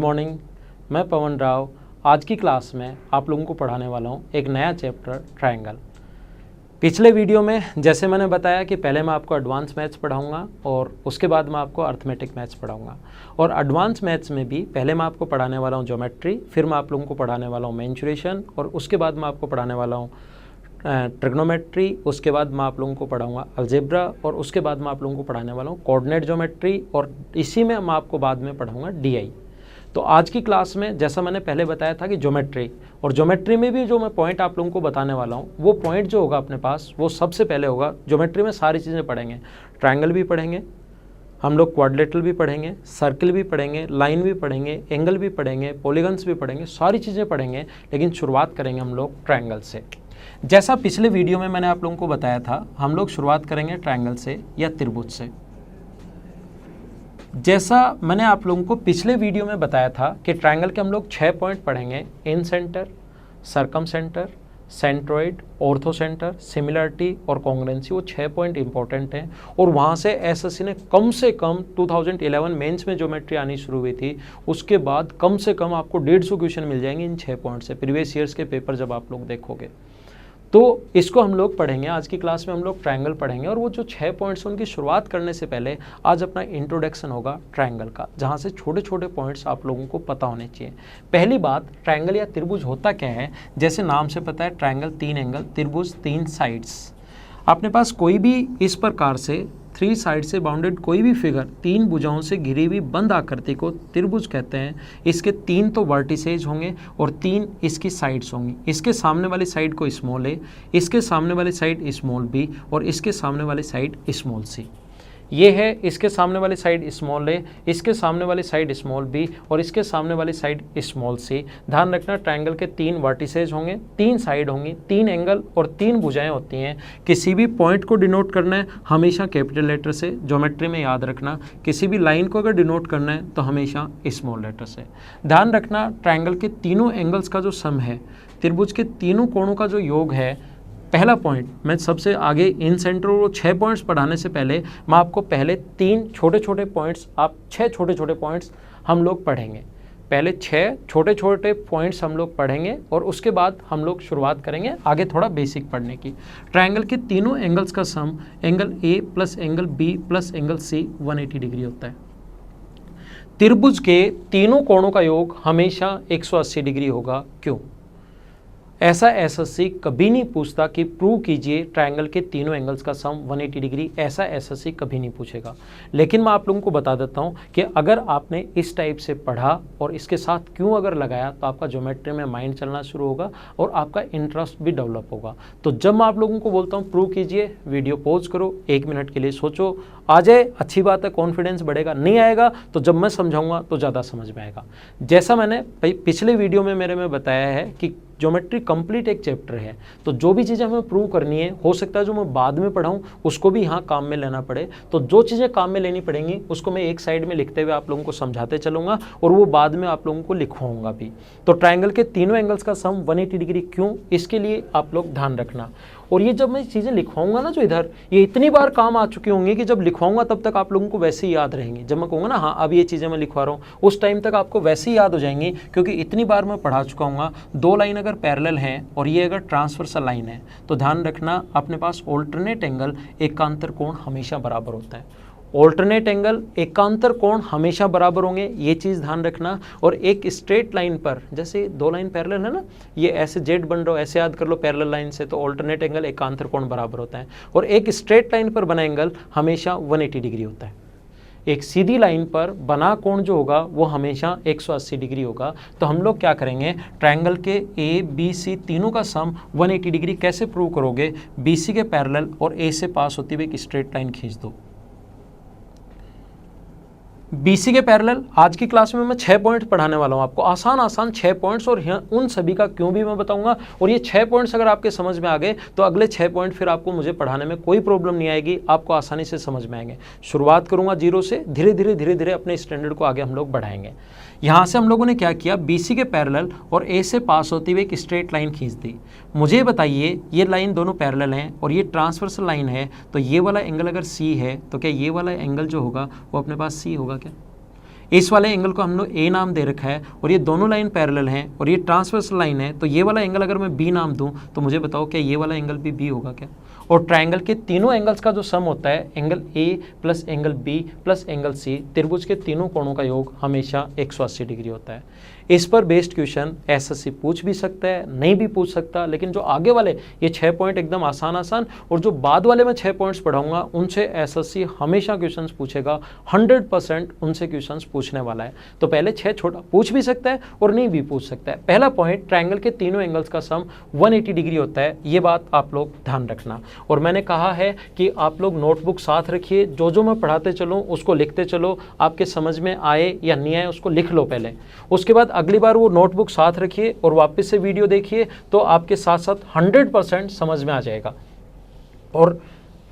Morning, मैं पवन राव। आज की क्लास में आप लोगों को पढ़ाने वाला हूँ एक नया चैप्टर ट्रायंगल। पिछले वीडियो में जैसे मैंने बताया कि पहले मैं आपको एडवांस मैथ्स पढ़ाऊंगा और उसके बाद मैं आपको अर्थमेटिक मैथ्स पढ़ाऊंगा। और एडवांस मैथ्स में भी पहले मैं आपको पढ़ाने वाला हूँ ज्योमेट्री, फिर मैं आप लोगों को पढ़ाने वाला हूँ मेंसुरेशन और उसके बाद मैं आपको पढ़ाने वाला हूँ ट्रिग्नोमेट्री। उसके बाद मैं आप लोगों को पढ़ाऊंगा अलजेब्रा और उसके बाद मैं आप लोगों को पढ़ाने वाला हूँ कोऑर्डिनेट ज्योमेट्री और इसी में मैं आपको बाद में पढ़ाऊंगा डीआई। तो आज की क्लास में जैसा मैंने पहले बताया था कि ज्योमेट्री और ज्योमेट्री में भी जो मैं पॉइंट आप लोगों को बताने वाला हूँ वो पॉइंट जो होगा अपने पास वो सबसे पहले होगा। ज्योमेट्री में सारी चीज़ें पढ़ेंगे, ट्रायंगल भी पढ़ेंगे, हम लोग क्वाड्रिलेटरल भी पढ़ेंगे, सर्किल भी पढ़ेंगे, लाइन भी पढ़ेंगे, एंगल भी पढ़ेंगे, पॉलीगन्स भी पढ़ेंगे, सारी चीज़ें पढ़ेंगे। लेकिन शुरुआत करेंगे हम लोग ट्रायंगल से। जैसा पिछले वीडियो में मैंने आप लोगों को बताया था, हम लोग शुरुआत करेंगे ट्रायंगल से या त्रिभुज से। जैसा मैंने आप लोगों को पिछले वीडियो में बताया था कि ट्रायंगल के हम लोग 6 पॉइंट पढ़ेंगे, incentre, circumcentre, centroid, orthocentre, similarity और कॉन्ग्रुएंसी। वो 6 पॉइंट इंपॉर्टेंट हैं और वहाँ से एसएससी ने कम से कम 2011 मेंस में ज्योमेट्री आनी शुरू हुई थी, उसके बाद कम से कम आपको 150 क्वेश्चन मिल जाएंगे इन 6 पॉइंट से, प्रीवियस ईयर्स के पेपर जब आप लोग देखोगे तो इसको हम लोग पढ़ेंगे। आज की क्लास में हम लोग ट्रायंगल पढ़ेंगे और वो जो 6 पॉइंट्स उनकी शुरुआत करने से पहले आज अपना इंट्रोडक्शन होगा ट्रायंगल का, जहाँ से छोटे छोटे पॉइंट्स आप लोगों को पता होने चाहिए। पहली बात, ट्रायंगल या त्रिभुज होता क्या है? जैसे नाम से पता है, ट्रायंगल 3 एंगल, त्रिभुज 3 साइड्स। अपने पास कोई भी इस प्रकार से 3 साइड से बाउंडेड कोई भी फिगर 3 भुजाओं से घिरी हुई बंद आकृति को त्रिभुज कहते हैं। इसके 3 तो वर्टिसेज होंगे और 3 इसकी साइड्स होंगी। इसके सामने वाली साइड को स्मॉल ए, इसके सामने वाली साइड स्मॉल बी और इसके सामने वाली साइड स्मॉल सी। ये है इसके सामने वाली साइड स्मॉल ए, इसके सामने वाली साइड स्मॉल बी और इसके सामने वाली साइड स्मॉल सी। ध्यान रखना, ट्रायंगल के 3 वर्टिसेज होंगे, 3 साइड होंगी, 3 एंगल और 3 भुजाएं होती हैं। किसी भी पॉइंट को डिनोट करना है हमेशा कैपिटल लेटर से, ज्योमेट्री में याद रखना। किसी भी लाइन को अगर डिनोट करना है तो हमेशा स्मॉल लेटर से। ध्यान रखना, ट्रायंगल के तीनों एंगल्स का जो सम है, त्रिभुज के तीनों कोणों का जो योग है। पहला पॉइंट, मैं सबसे आगे इन सेंटर वो 6 पॉइंट्स पढ़ाने से पहले मैं आपको पहले 3 छोटे छोटे पॉइंट्स, आप 6 छोटे छोटे पॉइंट्स हम लोग पढ़ेंगे। पहले 6 छोटे छोटे पॉइंट्स हम लोग पढ़ेंगे और उसके बाद हम लोग शुरुआत करेंगे आगे थोड़ा बेसिक पढ़ने की। ट्रायंगल के तीनों एंगल्स का sum angle A plus angle B plus angle C 180 degree होता है। त्रिभुज के तीनों कोणों का योग हमेशा 180 डिग्री होगा। क्यों? ऐसा एसएससी कभी नहीं पूछता कि प्रूव कीजिए ट्रायंगल के तीनों एंगल्स का सम 180 डिग्री, ऐसा एसएससी कभी नहीं पूछेगा। लेकिन मैं आप लोगों को बता देता हूं कि अगर आपने इस टाइप से पढ़ा और इसके साथ क्यों अगर लगाया तो आपका ज्योमेट्री में माइंड चलना शुरू होगा और आपका इंटरेस्ट भी डेवलप होगा। तो जब मैं आप लोगों को बोलता हूँ प्रूव कीजिए, वीडियो पॉज करो, 1 मिनट के लिए सोचो, आ जाए अच्छी बात है, कॉन्फिडेंस बढ़ेगा। नहीं आएगा तो जब मैं समझाऊंगा तो ज़्यादा समझ में आएगा। जैसा मैंने पिछले वीडियो में मेरे में बताया है कि ज्योमेट्री कंप्लीट एक चैप्टर है, तो जो भी चीज़ें हमें प्रूव करनी है, हो सकता है जो मैं बाद में पढ़ाऊँ उसको भी यहाँ काम में लेना पड़े। तो जो चीज़ें काम में लेनी पड़ेंगी उसको मैं एक साइड में लिखते हुए आप लोगों को समझाते चलूँगा और वो बाद में आप लोगों को लिखवाऊँगा भी। तो ट्रायंगल के तीनों एंगल्स का सम 180 डिग्री क्यों, इसके लिए आप लोग ध्यान रखना। और ये जब मैं चीज़ें लिखवाऊंगा ना जो इधर, ये इतनी बार काम आ चुकी होंगी कि जब लिखवाऊंगा तब तक आप लोगों को वैसे ही याद रहेंगी। जब मैं कहूँगा ना हाँ अब ये चीज़ें मैं लिखवा रहा हूँ, उस टाइम तक आपको वैसे ही याद हो जाएंगी, क्योंकि इतनी बार मैं पढ़ा चुका हूँ। 2 लाइन अगर पैरेलल हैं और ये अगर ट्रांसवर्सल लाइन है तो ध्यान रखना अपने पास ऑल्टरनेट एंगल एकांतर कोण हमेशा बराबर होता है। ऑल्टरनेट एंगल एकांतर कोण हमेशा बराबर होंगे, ये चीज़ ध्यान रखना। और एक स्ट्रेट लाइन पर, जैसे 2 लाइन पैरेलल है ना, ये ऐसे जेड बन रहा हो, ऐसे याद कर लो पैरेलल लाइन से, तो ऑल्टरनेट एंगल एकांतर कोण बराबर होता है। और एक स्ट्रेट लाइन पर बना एंगल हमेशा 180 डिग्री होता है। एक सीधी लाइन पर बना कोण जो होगा वो हमेशा 180 डिग्री होगा। तो हम लोग क्या करेंगे, ट्रायंगल के ए बी सी तीनों का सम 180 डिग्री कैसे प्रूव करोगे? BC के पैरेलल और ए से पास होती हुई एक स्ट्रेट लाइन खींच दो। BC के पैरेलल आज की क्लास में मैं 6 पॉइंट्स पढ़ाने वाला हूँ आपको, आसान 6 पॉइंट्स, और उन सभी का क्यों भी मैं बताऊंगा। और ये 6 पॉइंट्स अगर आपके समझ में आ गए तो अगले 6 पॉइंट फिर आपको मुझे पढ़ाने में कोई प्रॉब्लम नहीं आएगी, आपको आसानी से समझ में आएंगे। शुरुआत करूंगा 0 से, धीरे धीरे अपने स्टैंडर्ड को आगे हम लोग बढ़ाएंगे। यहाँ से हम लोगों ने क्या किया, BC के पैरेलल और A से पास होती हुई एक स्ट्रेट लाइन खींच दी। मुझे बताइए, ये लाइन दोनों पैरेलल हैं और ये ट्रांसवर्सल लाइन है, तो ये वाला एंगल अगर C है तो क्या ये वाला एंगल जो होगा वो अपने पास C होगा क्या? इस वाले एंगल को हम लोग ए नाम दे रखा है और ये दोनों लाइन पैरेलल हैं और ये ट्रांसवर्सल लाइन है, तो ये वाला एंगल अगर मैं बी नाम दूं तो मुझे बताओ क्या ये वाला एंगल भी बी होगा क्या? और ट्रायंगल के तीनों एंगल्स का जो सम होता है, angle A plus angle B plus angle C, त्रिभुज के तीनों कोणों का योग हमेशा 180 डिग्री होता है। इस पर बेस्ड क्वेश्चन एसएससी पूछ भी सकता है, नहीं भी पूछ सकता, लेकिन जो आगे वाले ये 6 पॉइंट एकदम आसान आसान और जो बाद वाले मैं 6 पॉइंट्स पढ़ाऊंगा उनसे एसएससी हमेशा क्वेश्चंस पूछेगा, 100% उनसे क्वेश्चंस पूछने वाला है। तो पहले 6 छोटा पूछ भी सकता है और नहीं भी पूछ सकता है। पहला पॉइंट, ट्रायंगल के तीनों एंगल्स का सम 180 डिग्री होता है, ये बात आप लोग ध्यान रखना। और मैंने कहा है कि आप लोग नोटबुक साथ रखिए, जो मैं पढ़ाते चलूँ उसको लिखते चलो, आपके समझ में आए या नहीं आए उसको लिख लो पहले, उसके बाद अगली बार वो नोटबुक साथ रखिए और वापस से वीडियो देखिए, तो आपके साथ साथ 100% समझ में आ जाएगा। और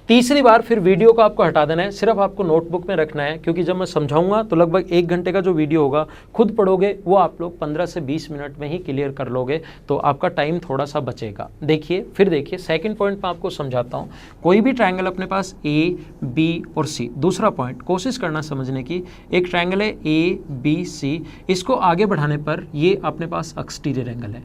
तीसरी बार फिर वीडियो को आपको हटा देना है, सिर्फ आपको नोटबुक में रखना है, क्योंकि जब मैं समझाऊंगा तो लगभग 1 घंटे का जो वीडियो होगा खुद पढ़ोगे वो आप लोग 15 से 20 मिनट में ही क्लियर कर लोगे, तो आपका टाइम थोड़ा सा बचेगा। देखिए फिर देखिए सेकंड पॉइंट मैं आपको समझाता हूँ। कोई भी ट्रायंगल अपने पास ए, बी और सी, दूसरा पॉइंट कोशिश करना समझने की, एक ट्रायंगल है ए, बी, सी, इसको आगे बढ़ाने पर ये अपने पास एक्सटीरियर एंगल है,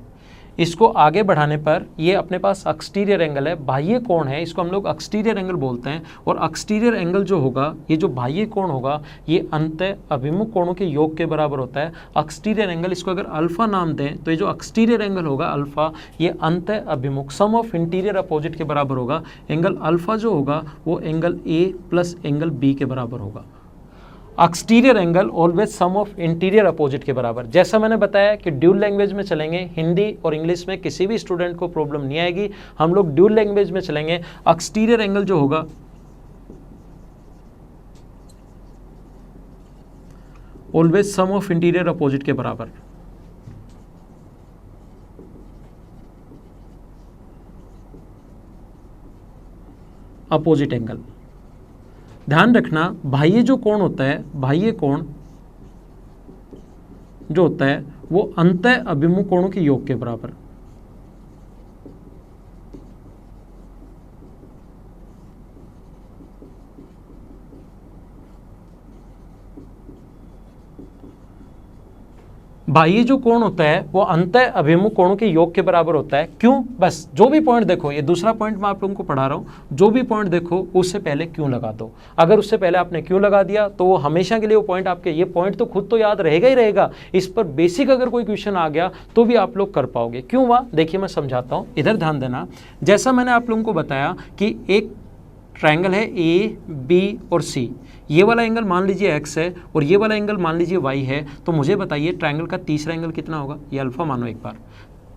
इसको आगे बढ़ाने पर ये अपने पास एक्सटीरियर एंगल है, बाह्य कोण है, इसको हम लोग एक्सटीरियर एंगल बोलते हैं। और एक्सटीरियर एंगल जो होगा, ये जो बाह्य कोण होगा, ये अंतः अभिमुख कोणों के योग के बराबर होता है। एक्सटीरियर एंगल, इसको अगर अल्फा नाम दें तो ये जो एक्सटीरियर एंगल होगा अल्फा, ये अंतः अभिमुख सम ऑफ इंटीरियर अपोजिट के बराबर होगा। एंगल अल्फा जो होगा वो angle A plus angle B के बराबर होगा। Exterior angle always sum of interior opposite के बराबर। जैसा मैंने बताया कि ड्यूल लैंग्वेज में चलेंगे, हिंदी और इंग्लिश में किसी भी स्टूडेंट को प्रॉब्लम नहीं आएगी, हम लोग ड्यूल लैंग्वेज में चलेंगे। एक्सटीरियर एंगल जो होगा always sum of interior opposite के बराबर। अपोजिट एंगल, ध्यान रखना, बाह्य जो कोण होता है, बाह्य कोण जो होता है वो अंतः अभिमुख कोणों के योग के बराबर। बाह्य जो कोण होता है वो अंतः अभिमुख कोणों के योग के बराबर होता है। क्यों? बस जो भी पॉइंट देखो, ये दूसरा पॉइंट मैं आप लोगों को पढ़ा रहा हूं, जो भी पॉइंट देखो उससे पहले क्यों लगा दो। अगर उससे पहले आपने क्यों लगा दिया तो वो हमेशा के लिए वो पॉइंट आपके, ये पॉइंट तो खुद तो याद रहेगा ही रहेगा, इस पर बेसिक अगर कोई क्वेश्चन आ गया तो भी आप लोग कर पाओगे। क्यों हुआ? देखिए मैं समझाता हूं, इधर ध्यान देना। जैसा मैंने आप लोगों को बताया कि एक ट्रायंगल है ए, बी और सी, ये वाला एंगल मान लीजिए x है और ये वाला एंगल मान लीजिए y है, तो मुझे बताइए ट्रायंगल का तीसरा एंगल कितना होगा? ये अल्फा मानो एक बार।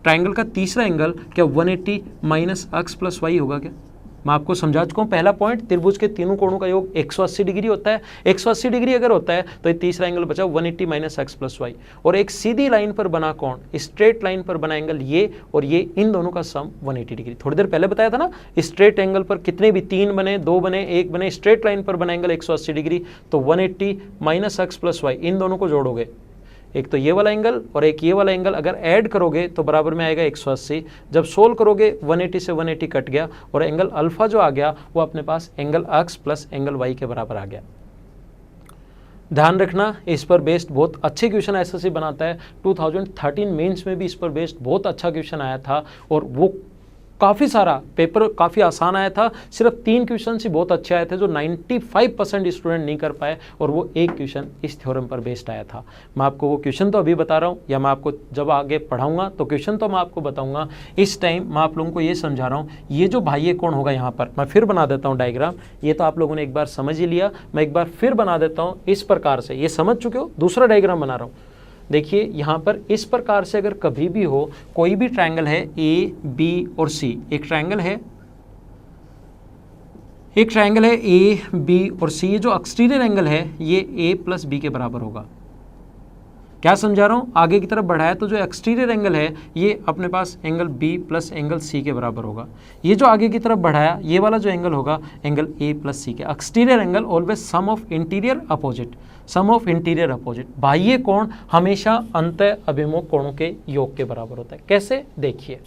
ट्रायंगल का तीसरा एंगल क्या 180 माइनस एक्स प्लस वाई होगा क्या? मैं आपको समझा चुका हूँ। पहला पॉइंट, त्रिभुज के तीनों कोणों का योग 180 डिग्री होता है। 180 डिग्री अगर होता है तो ये तीसरा एंगल बचा 180 माइनस एक्स प्लस वाई। और एक सीधी लाइन पर बना कोण, स्ट्रेट लाइन पर बना एंगल ये और ये, इन दोनों का सम 180 डिग्री। थोड़ी देर पहले बताया था ना, स्ट्रेट एंगल पर कितने भी 3 बने, 2 बने, 1 बने, स्ट्रेट लाइन पर बना एंगल 180 डिग्री, तो 180 माइनस एक्स प्लस वाई, इन दोनों को जोड़ोगे, एक तो ये वाला एंगल और एक ये वाला एंगल, अगर ऐड करोगे तो बराबर में आएगा 180। जब सोल्व करोगे 180 से 180 कट गया और एंगल अल्फा जो आ गया वो अपने पास angle X plus angle Y के बराबर आ गया। ध्यान रखना, इस पर बेस्ड बहुत अच्छे क्वेश्चन एसएससी बनाता है। 2013 मेंस में भी इस पर बेस्ड बहुत अच्छा क्वेश्चन आया था और वो काफ़ी सारा पेपर काफ़ी आसान आया था। सिर्फ 3 क्वेश्चन ही बहुत अच्छे आए थे जो 95% स्टूडेंट नहीं कर पाए, और वो एक क्वेश्चन इस थ्योरम पर बेस्ड आया था। मैं आपको वो क्वेश्चन तो अभी बता रहा हूँ, या मैं आपको जब आगे पढ़ाऊंगा तो क्वेश्चन तो मैं आपको बताऊंगा। इस टाइम मैं आप लोगों को ये समझा रहा हूँ, ये जो बाह्य कोण होगा यहाँ पर, मैं फिर बना देता हूँ डायग्राम। ये तो आप लोगों ने एक बार समझ ही लिया, मैं एक बार फिर बना देता हूँ इस प्रकार से। ये समझ चुके हो, दूसरा डायग्राम बना रहा हूँ। देखिए यहाँ पर इस प्रकार से अगर कभी भी हो, कोई भी ट्रायंगल है ए, बी और सी, एक ट्रायंगल है ए, बी और सी, ये जो एक्सटीरियर एंगल है ये ए प्लस बी के बराबर होगा। क्या समझा रहा हूँ? आगे की तरफ बढ़ाया तो जो एक्सटीरियर एंगल है ये अपने पास angle B plus angle C के बराबर होगा। ये जो आगे की तरफ बढ़ाया ये वाला जो एंगल होगा एंगल ए प्लस सी के। Exterior angle always sum of interior opposite, sum of interior opposite. बाह्य कोण हमेशा अंतः अभिमुख कोणों के योग के बराबर होता है। कैसे? देखिए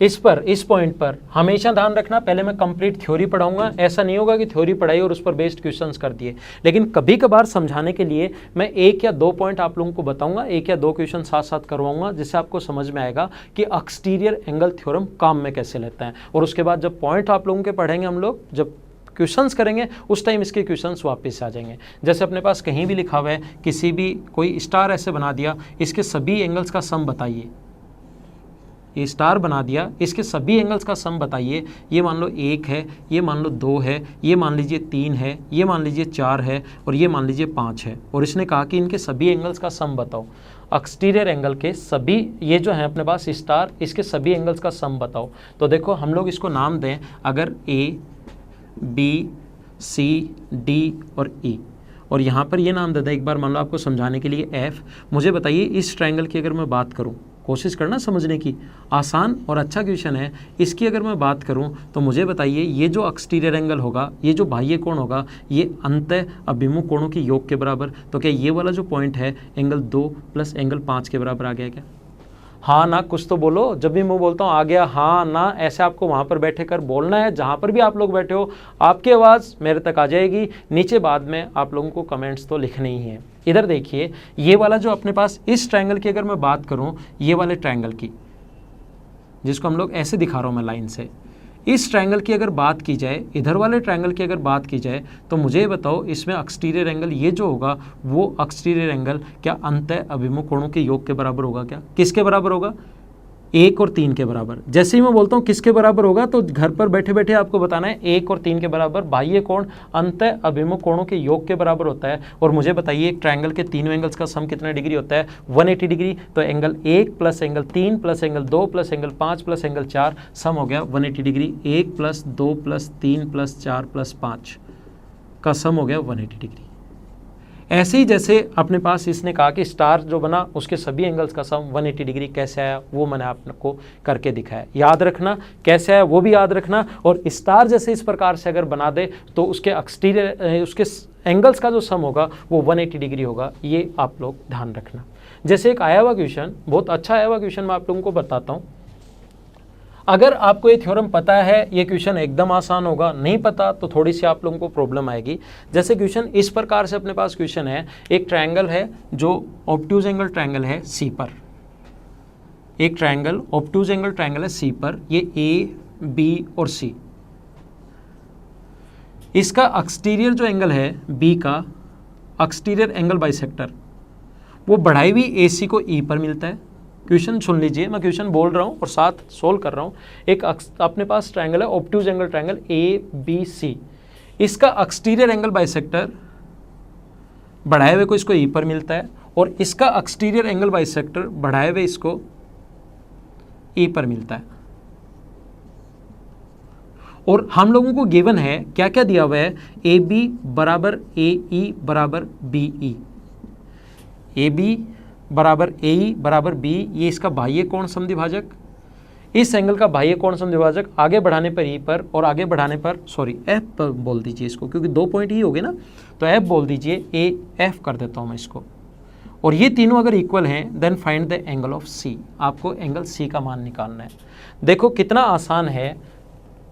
इस पॉइंट पर हमेशा ध्यान रखना, पहले मैं कंप्लीट थ्योरी पढ़ाऊंगा। ऐसा नहीं होगा कि थ्योरी पढ़ाई और उस पर बेस्ड क्वेश्चंस कर दिए, लेकिन कभी कभार समझाने के लिए मैं 1 या 2 पॉइंट आप लोगों को बताऊंगा, 1 या 2 क्वेश्चन साथ साथ करवाऊंगा, जिससे आपको समझ में आएगा कि एक्सटीरियर एंगल थ्योरम काम में कैसे लेता है। और उसके बाद जब पॉइंट आप लोगों के पढ़ेंगे हम लोग, जब क्वेश्चंस करेंगे उस टाइम इसके क्वेश्चंस वापस आ जाएंगे। जैसे अपने पास कहीं भी लिखा हुआ है, किसी भी कोई स्टार ऐसे बना दिया, इसके सभी एंगल्स का सम बताइए। ये स्टार बना दिया, इसके सभी एंगल्स का सम बताइए। ये मान लो 1 है, ये मान लो 2 है, ये मान लीजिए 3 है, ये मान लीजिए 4 है और ये मान लीजिए 5 है। और इसने कहा कि इनके सभी एंगल्स का सम बताओ। एक्सटीरियर एंगल के सभी, ये जो है अपने पास स्टार, इसके सभी एंगल्स का सम बताओ। तो देखो हम लोग इसको नाम दें, अगर A B C D और E, और यहाँ पर ये नाम दे दें एक बार, मान लो आपको समझाने के लिए F। मुझे बताइए इस ट्रायंगल की अगर मैं बात करूँ, कोशिश करना समझने की, आसान और अच्छा क्वेश्चन है। इसकी अगर मैं बात करूं तो मुझे बताइए ये जो एक्सटीरियर एंगल होगा, ये जो बाह्य कोण होगा, ये अंतः अभिमुख कोणों के योग के बराबर। तो क्या ये वाला जो पॉइंट है एंगल 2 प्लस एंगल 5 के बराबर आ गया क्या? हाँ ना कुछ तो बोलो। जब भी मैं बोलता हूँ आ गया हाँ ना, ऐसे आपको वहाँ पर बैठे कर बोलना है। जहाँ पर भी आप लोग बैठे हो आपकी आवाज़ मेरे तक आ जाएगी। नीचे बाद में आप लोगों को कमेंट्स तो लिखने ही हैं। इधर देखिए, ये वाला जो अपने पास इस ट्रायंगल की अगर मैं बात करूँ, ये वाले ट्रायंगल की, जिसको हम लोग ऐसे दिखा रहा हूँ मैं लाइन से, इस ट्रायंगल की अगर बात की जाए, इधर वाले ट्रायंगल की अगर बात की जाए, तो मुझे बताओ इसमें एक्सटीरियर एंगल ये जो होगा वो एक्सटीरियर एंगल क्या अंतः अभिमुख कोणों के योग के बराबर होगा क्या? किसके बराबर होगा? 1 और 3 के बराबर। जैसे ही मैं बोलता हूँ किसके बराबर होगा, तो घर पर बैठे बैठे आपको बताना है 1 और 3 के बराबर। बाह्य कोण अंतः अभिमुख कोणों के योग के बराबर होता है। और मुझे बताइए एक ट्रायंगल के तीनों एंगल्स का सम कितना डिग्री होता है? 180 डिग्री। तो angle 1 plus angle 3 plus angle 2 plus angle 5 plus angle 4 सम हो गया 180 degree. 1 plus 2 plus 3 plus 4 plus 5 का सम हो गया 180 डिग्री। ऐसे ही जैसे अपने पास इसने कहा कि स्टार जो बना उसके सभी एंगल्स का सम 180 डिग्री कैसे आया, वो मैंने आपको करके दिखाया। याद रखना कैसे आया वो भी याद रखना। और स्टार जैसे इस प्रकार से अगर बना दे तो उसके एक्सटीरियर, उसके एंगल्स का जो सम होगा वो 180 डिग्री होगा। ये आप लोग ध्यान रखना। जैसे एक आया हुआ क्वेश्चन, बहुत अच्छा आया हुआ क्वेश्चन, मैं आप लोगों को बताता हूँ। अगर आपको ये थ्योरम पता है ये क्वेश्चन एकदम आसान होगा, नहीं पता तो थोड़ी सी आप लोगों को प्रॉब्लम आएगी। जैसे क्वेश्चन इस प्रकार से अपने पास क्वेश्चन है, एक ट्रायंगल है जो ऑब्ट्यूज एंगल ट्रायंगल है सी पर, एक ट्रायंगल ऑब्ट्यूज एंगल ट्रायंगल है सी पर, ये ए बी और सी। इसका एक्सटीरियर जो एंगल है बी का, एक्सटीरियर एंगल बाइसेक्टर, वो बढ़ाई हुई ए सी को ई पर मिलता है। क्वेश्चन सुन लीजिए, मैं क्वेश्चन बोल रहा हूँ और साथ सोल्व कर रहा हूँ। एक अपने पास ट्रायंगल है obtuse angle triangle A B C, इसका एक्सटीरियर एंगल बाइसेक्टर बढ़ाए हुए को इसको ई पर मिलता है और इसका एक्सटीरियर एंगल बाइसेक्टर बढ़ाए हुए इसको ई पर मिलता है। और हम लोगों को गिवन है क्या क्या दिया हुआ है, ए बी बराबर ए ई बराबर बी ई, ए बी बराबर ए ई बराबर बी, ये इसका बाह्य कोण समद्विभाजक, इस एंगल का बाह्य कोण समद्विभाजक आगे बढ़ाने पर ई पर और आगे बढ़ाने पर सॉरी एफ पर बोल दीजिए इसको, क्योंकि 2 पॉइंट ही हो गए ना, तो एफ बोल दीजिए, ए एफ कर देता हूँ मैं इसको। और ये तीनों अगर इक्वल हैं then find the angle of C, आपको एंगल सी का मान निकालना है। देखो कितना आसान है।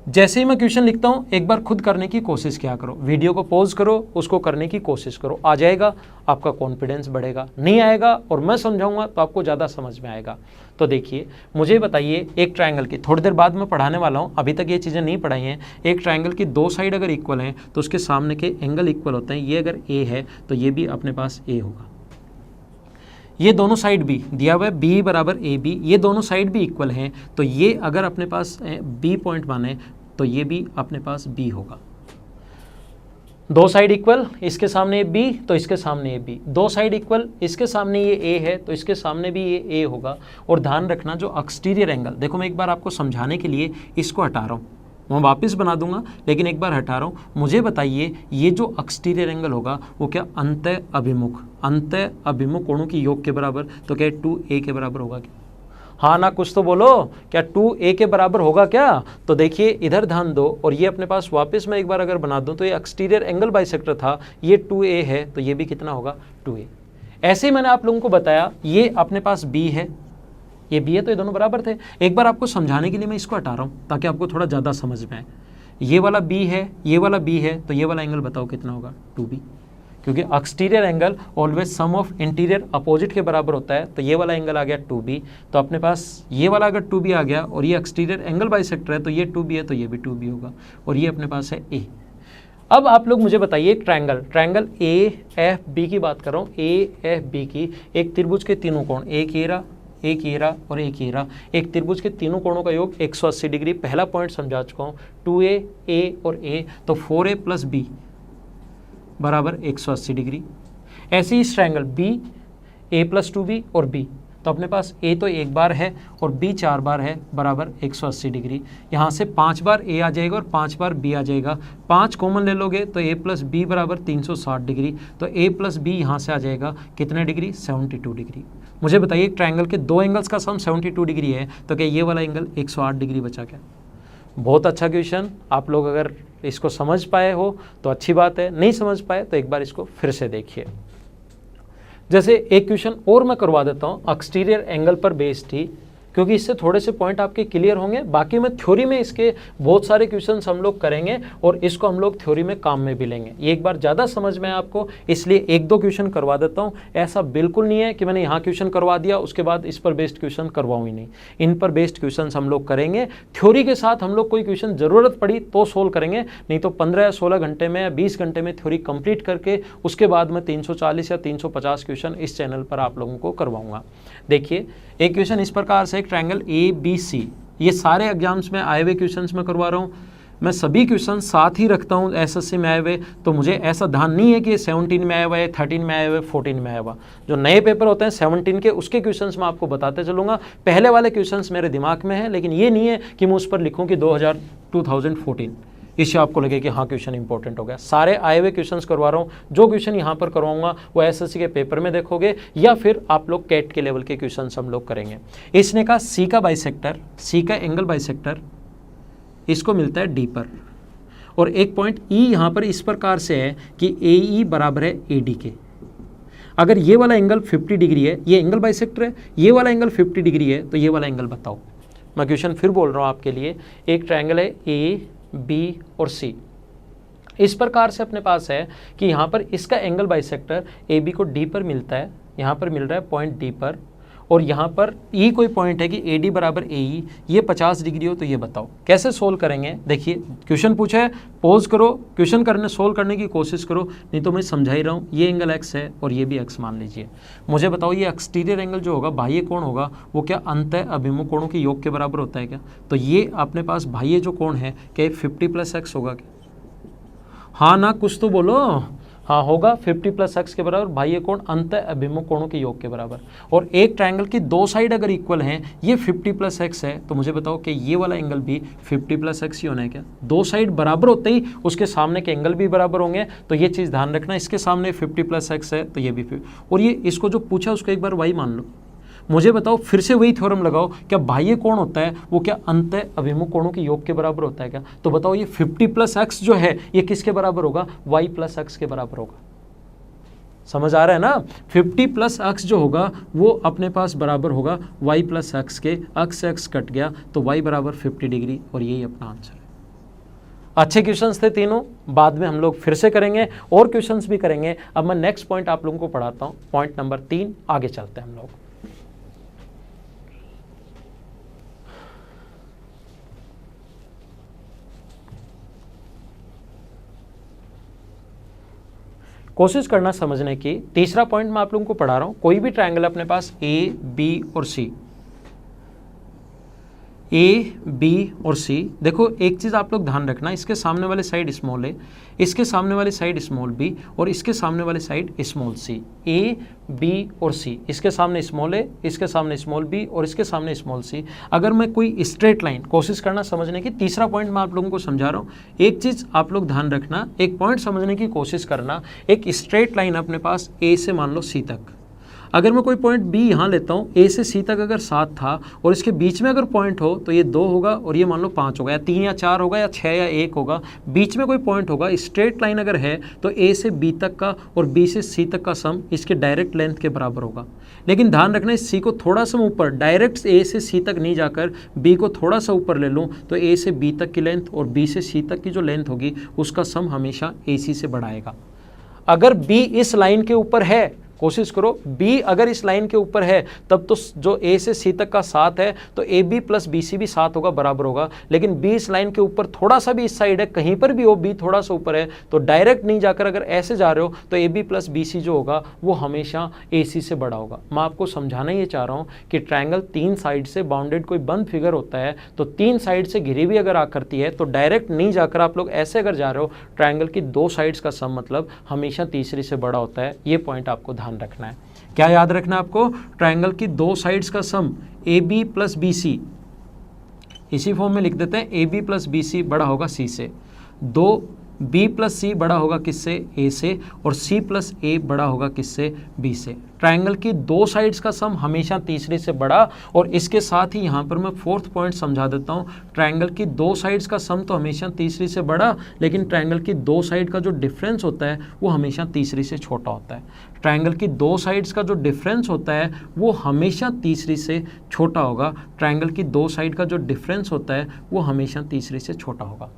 जैसे ही मैं क्वेश्चन लिखता हूँ एक बार खुद करने की कोशिश क्या करो, वीडियो को पॉज करो, उसको करने की कोशिश करो, आ जाएगा, आपका कॉन्फिडेंस बढ़ेगा। नहीं आएगा और मैं समझाऊंगा तो आपको ज़्यादा समझ में आएगा। तो देखिए मुझे बताइए एक ट्रायंगल की, थोड़ी देर बाद मैं पढ़ाने वाला हूँ, अभी तक ये चीज़ें नहीं पढ़ाई हैं। एक ट्रायंगल की 2 साइड अगर इक्वल हैं तो उसके सामने के एंगल इक्वल होते हैं। ये अगर ए है तो ये भी अपने पास ए होगा। ये दोनों साइड भी दिया हुआ है बी बराबर ए बी, ये दोनों साइड भी इक्वल हैं, तो ये अगर अपने पास बी पॉइंट माने तो ये भी अपने पास बी होगा। 2 साइड इक्वल, इसके सामने बी तो इसके सामने ये बी, 2 साइड इक्वल, इसके सामने ये ए है तो इसके सामने भी ये ए होगा। और ध्यान रखना जो एक्सटीरियर एंगल, देखो मैं एक बार आपको समझाने के लिए इसको हटा रहा हूँ, मैं वापस बना दूंगा लेकिन एक बार हटा रहा हूँ। मुझे बताइए ये जो एक्सटीरियर एंगल होगा वो क्या अंतः अभिमुख कोणों की योग के बराबर, तो क्या 2a के बराबर होगा क्या? हाँ ना कुछ तो बोलो, क्या 2a के बराबर होगा क्या? तो देखिए इधर ध्यान दो और ये अपने पास वापस मैं एक बार अगर बना दूं तो ये एक्सटीरियर एंगल बाइसेक्टर था, ये 2a है तो ये भी कितना होगा 2a। ऐसे ही मैंने आप लोगों को बताया ये अपने पास b है, ये बी है तो ये दोनों बराबर थे। एक बार आपको समझाने के लिए मैं इसको हटा रहा हूँ ताकि आपको थोड़ा ज़्यादा समझ में आए। ये वाला बी है, ये वाला बी है, तो ये वाला एंगल बताओ कितना होगा, 2b, क्योंकि exterior angle always sum of interior opposite के बराबर होता है। तो ये वाला एंगल आ गया 2b, तो अपने पास ये वाला अगर 2b आ गया और ये एक्सटीरियर एंगल बाइसेक्टर है तो ये 2b है तो ये भी 2b होगा, और ये अपने पास है a। अब आप लोग मुझे बताइए ट्रायंगल ए एफ बी की बात कर रहा हूँ, ए एफ बी की, एक त्रिभुज के तीनों कोण, एक ये रहा और एक ये रहा, एक त्रिभुज के तीनों कोणों का योग 180 डिग्री। पहला पॉइंट समझा चुका हूँ, 2a a और a, तो 4a प्लस b बराबर 180 डिग्री। ऐसे ही इस triangle b a plus 2b और b, तो अपने पास a तो एक बार है और b 4 बार है, बराबर 180 डिग्री। यहाँ से 5 बार a आ जाएगा और 5 बार b आ जाएगा, 5 कॉमन ले लोगे तो a प्लस b बराबर 360 डिग्री। तो a प्लस b यहाँ से आ जाएगा कितने डिग्री, 72 डिग्री। मुझे बताइए एक ट्रायंगल के दो एंगल्स का सम 72 डिग्री है, तो क्या ये वाला एंगल 108 डिग्री बचा क्या? बहुत अच्छा क्वेश्चन। आप लोग अगर इसको समझ पाए हो तो अच्छी बात है, नहीं समझ पाए तो एक बार इसको फिर से देखिए। जैसे एक क्वेश्चन और मैं करवा देता हूँ, एक्सटीरियर एंगल पर बेस्ड ही, क्योंकि इससे थोड़े से पॉइंट आपके क्लियर होंगे। बाकी में थ्योरी में इसके बहुत सारे क्वेश्चंस हम लोग करेंगे और इसको हम लोग थ्योरी में काम में भी लेंगे। ये एक बार ज़्यादा समझ में आपको, इसलिए एक दो क्वेश्चन करवा देता हूँ। ऐसा बिल्कुल नहीं है कि मैंने यहाँ क्वेश्चन करवा दिया उसके बाद इस पर बेस्ड क्वेश्चन करवाऊँ ही नहीं। इन पर बेस्ड क्वेश्चन हम लोग करेंगे। थ्योरी के साथ हम लोग कोई क्वेश्चन ज़रूरत पड़ी तो सोल्व करेंगे, नहीं तो 15 या 16 घंटे में या 20 घंटे में थ्योरी कंप्लीट करके उसके बाद मैं 340 या 350 क्वेश्चन इस चैनल पर आप लोगों को करवाऊँगा। देखिए एक क्वेश्चन इस प्रकार से, एक ट्रायंगल ए बी सी, ये सारे एग्जाम्स में आए हुए क्वेश्चंस में करवा रहा हूँ। मैं सभी क्वेश्चन साथ ही रखता हूँ एसएससी में आए हुए, तो मुझे ऐसा ध्यान नहीं है कि ये 17 में आया हुआ है, 13 में आया हुआ है, 14 में आया हुआ। जो नए पेपर होते हैं 17 के, उसके क्वेश्चंस मैं आपको बताते चलूँगा। पहले वाले क्वेश्चंस मेरे दिमाग में है, लेकिन ये नहीं है कि मैं उस पर लिखूँ कि 2014, इससे आपको लगे कि हाँ क्वेश्चन इंपॉर्टेंट हो गया। सारे आए हुए क्वेश्चंस करवा रहा हूँ। जो क्वेश्चन यहाँ पर करवाऊंगा वो एसएससी के पेपर में देखोगे या फिर आप लोग कैट के लेवल के क्वेश्चंस हम लोग करेंगे। इसने कहा सी का बाइसेक्टर, सी का एंगल बाइसेक्टर इसको मिलता है डी पर, और एक पॉइंट ई यहाँ पर इस प्रकार से है कि ए ई बराबर है ए डी के। अगर ये वाला एंगल 50 डिग्री है, ये एंगल बाइसेक्टर है, ये वाला एंगल 50 डिग्री है, तो ये वाला एंगल बताओ। मैं क्वेश्चन फिर बोल रहा हूँ आपके लिए। एक ट्रायंगल है ए बी और सी, इस प्रकार से अपने पास है कि यहाँ पर इसका एंगल बाइसेक्टर ए बी को डी पर मिलता है, यहाँ पर मिल रहा है पॉइंट डी पर, और यहाँ पर ई कोई पॉइंट है कि ए डी बराबर ए ई, ये 50 डिग्री हो। तो ये बताओ कैसे सोल्व करेंगे। देखिए क्वेश्चन पूछा है, पॉज करो, क्वेश्चन करने सोल्व करने की कोशिश करो, नहीं तो मैं समझा ही रहा हूँ। ये एंगल एक्स है और ये भी एक्स मान लीजिए। मुझे बताओ ये एक्सटीरियर एंगल जो होगा, बाह्य कोण होगा, वो क्या अंतः अभिमुख कोणों के योग के बराबर होता है क्या? तो ये अपने पास बाह्य जो कोण है क्या 50 प्लस एक्स होगा क्या? हाँ ना, कुछ तो बोलो। हाँ होगा, 50 प्लस एक्स के बराबर, बाह्य कोण अंतः अभिमुख कोणों के योग के बराबर। और एक ट्रायंगल की दो साइड अगर इक्वल हैं, ये 50 प्लस एक्स है, तो मुझे बताओ कि ये वाला एंगल भी 50 प्लस एक्स ही होना है क्या? दो साइड बराबर होते ही उसके सामने के एंगल भी बराबर होंगे, तो ये चीज़ ध्यान रखना। इसके सामने 50 प्लस एक्स है तो ये भी 50, और ये इसको जो पूछा उसको एक बार वाई मान लो। मुझे बताओ, फिर से वही थ्योरम लगाओ, क्या बाह्य कोण होता है वो क्या अंतः अभिमुख कोणों के योग के बराबर होता है क्या? तो बताओ ये 50 प्लस एक्स जो है ये किसके बराबर होगा? वाई प्लस एक्स के बराबर होगा। समझ आ रहा है ना? 50 प्लस एक्स जो होगा वो अपने पास बराबर होगा वाई प्लस एक्स के। एक्स से एक्स कट गया तो वाई बराबर 50 डिग्री, और यही अपना आंसर है। अच्छे क्वेश्चंस थे तीनों, बाद में हम लोग फिर से करेंगे और क्वेश्चंस भी करेंगे। अब मैं नेक्स्ट पॉइंट आप लोगों को पढ़ाता हूँ, पॉइंट नंबर 3। आगे चलते हैं हम लोग। कोशिश करना समझने की। तीसरा पॉइंट मैं आप लोगों को पढ़ा रहा हूं। कोई भी ट्रायंगल अपने पास ए बी और सी, ए बी और सी, देखो एक चीज़ आप लोग ध्यान रखना, इसके सामने वाले साइड स्मॉल है, इसके सामने वाली साइड स्मॉल बी, और इसके सामने वाली side small C. A B और सी, इसके सामने स्मॉल है, इसके सामने स्मॉल बी, और इसके सामने स्मॉल सी। अगर मैं कोई स्ट्रेट लाइन, कोशिश करना समझने की। तीसरा पॉइंट मैं आप लोगों को समझा रहा हूँ। एक चीज़ आप लोग ध्यान रखना, एक पॉइंट समझने की कोशिश करना। एक स्ट्रेट लाइन अपने पास ए से मान लो सी तक, अगर मैं कोई पॉइंट बी यहाँ लेता हूँ, ए से सी तक अगर 7 था और इसके बीच में अगर पॉइंट हो तो ये 2 होगा, और ये मान लो 5 होगा, या 3 या 4 होगा, या 6 या 1 होगा। बीच में कोई पॉइंट होगा। स्ट्रेट लाइन अगर है तो ए से बी तक का और बी से सी तक का सम इसके डायरेक्ट लेंथ के बराबर होगा। लेकिन ध्यान रखना इस सी को थोड़ा सा ऊपर, डायरेक्ट ए से सी तक नहीं जाकर बी को थोड़ा सा ऊपर ले लूँ तो ए से बी तक की लेंथ और बी से सी तक की जो लेंथ होगी उसका सम हमेशा ए सी से बड़ा आएगा। अगर बी इस लाइन के ऊपर है, कोशिश करो B अगर इस लाइन के ऊपर है तब तो जो A से C तक का 7 है तो AB प्लस BC भी 7 होगा, बराबर होगा। लेकिन B इस लाइन के ऊपर थोड़ा सा भी इस साइड है, कहीं पर भी हो B थोड़ा सा ऊपर है तो डायरेक्ट नहीं जाकर अगर ऐसे जा रहे हो तो AB प्लस BC जो होगा वो हमेशा AC से बड़ा होगा। मैं आपको समझाना ये चाह रहा हूँ कि ट्रायंगल 3 साइड से बाउंडेड कोई बंद फिगर होता है तो 3 साइड से घिरी हुई अगर आकृति है तो डायरेक्ट नहीं जाकर आप लोग ऐसे अगर जा रहे हो, ट्रायंगल की 2 साइड्स का सम मतलब हमेशा तीसरी से बड़ा होता है। ये पॉइंट आपको ध्यान रखना है। क्या याद रखना है आपको? ट्रायंगल की 2 साइड्स का सम AB प्लस BC, इसी फॉर्म में लिख देते हैं, AB प्लस BC बड़ा होगा C से, 2B प्लस C बड़ा होगा किससे? A से, और C प्लस A बड़ा होगा किससे? B से। ट्रायंगल की 2 साइड्स का सम हमेशा तीसरी से बड़ा। और इसके साथ ही यहाँ पर मैं 4th पॉइंट समझा देता हूँ, ट्रायंगल की 2 साइड्स का सम तो हमेशा तीसरी से बड़ा, लेकिन ट्रायंगल की 2 साइड का जो डिफरेंस होता है वो हमेशा तीसरी से छोटा होता है। ट्रायंगल की 2 साइड्स का जो डिफरेंस होता है वो हमेशा तीसरी से छोटा होगा। ट्रायंगल की 2 साइड का जो डिफरेंस होता है वो हमेशा तीसरी से छोटा होगा।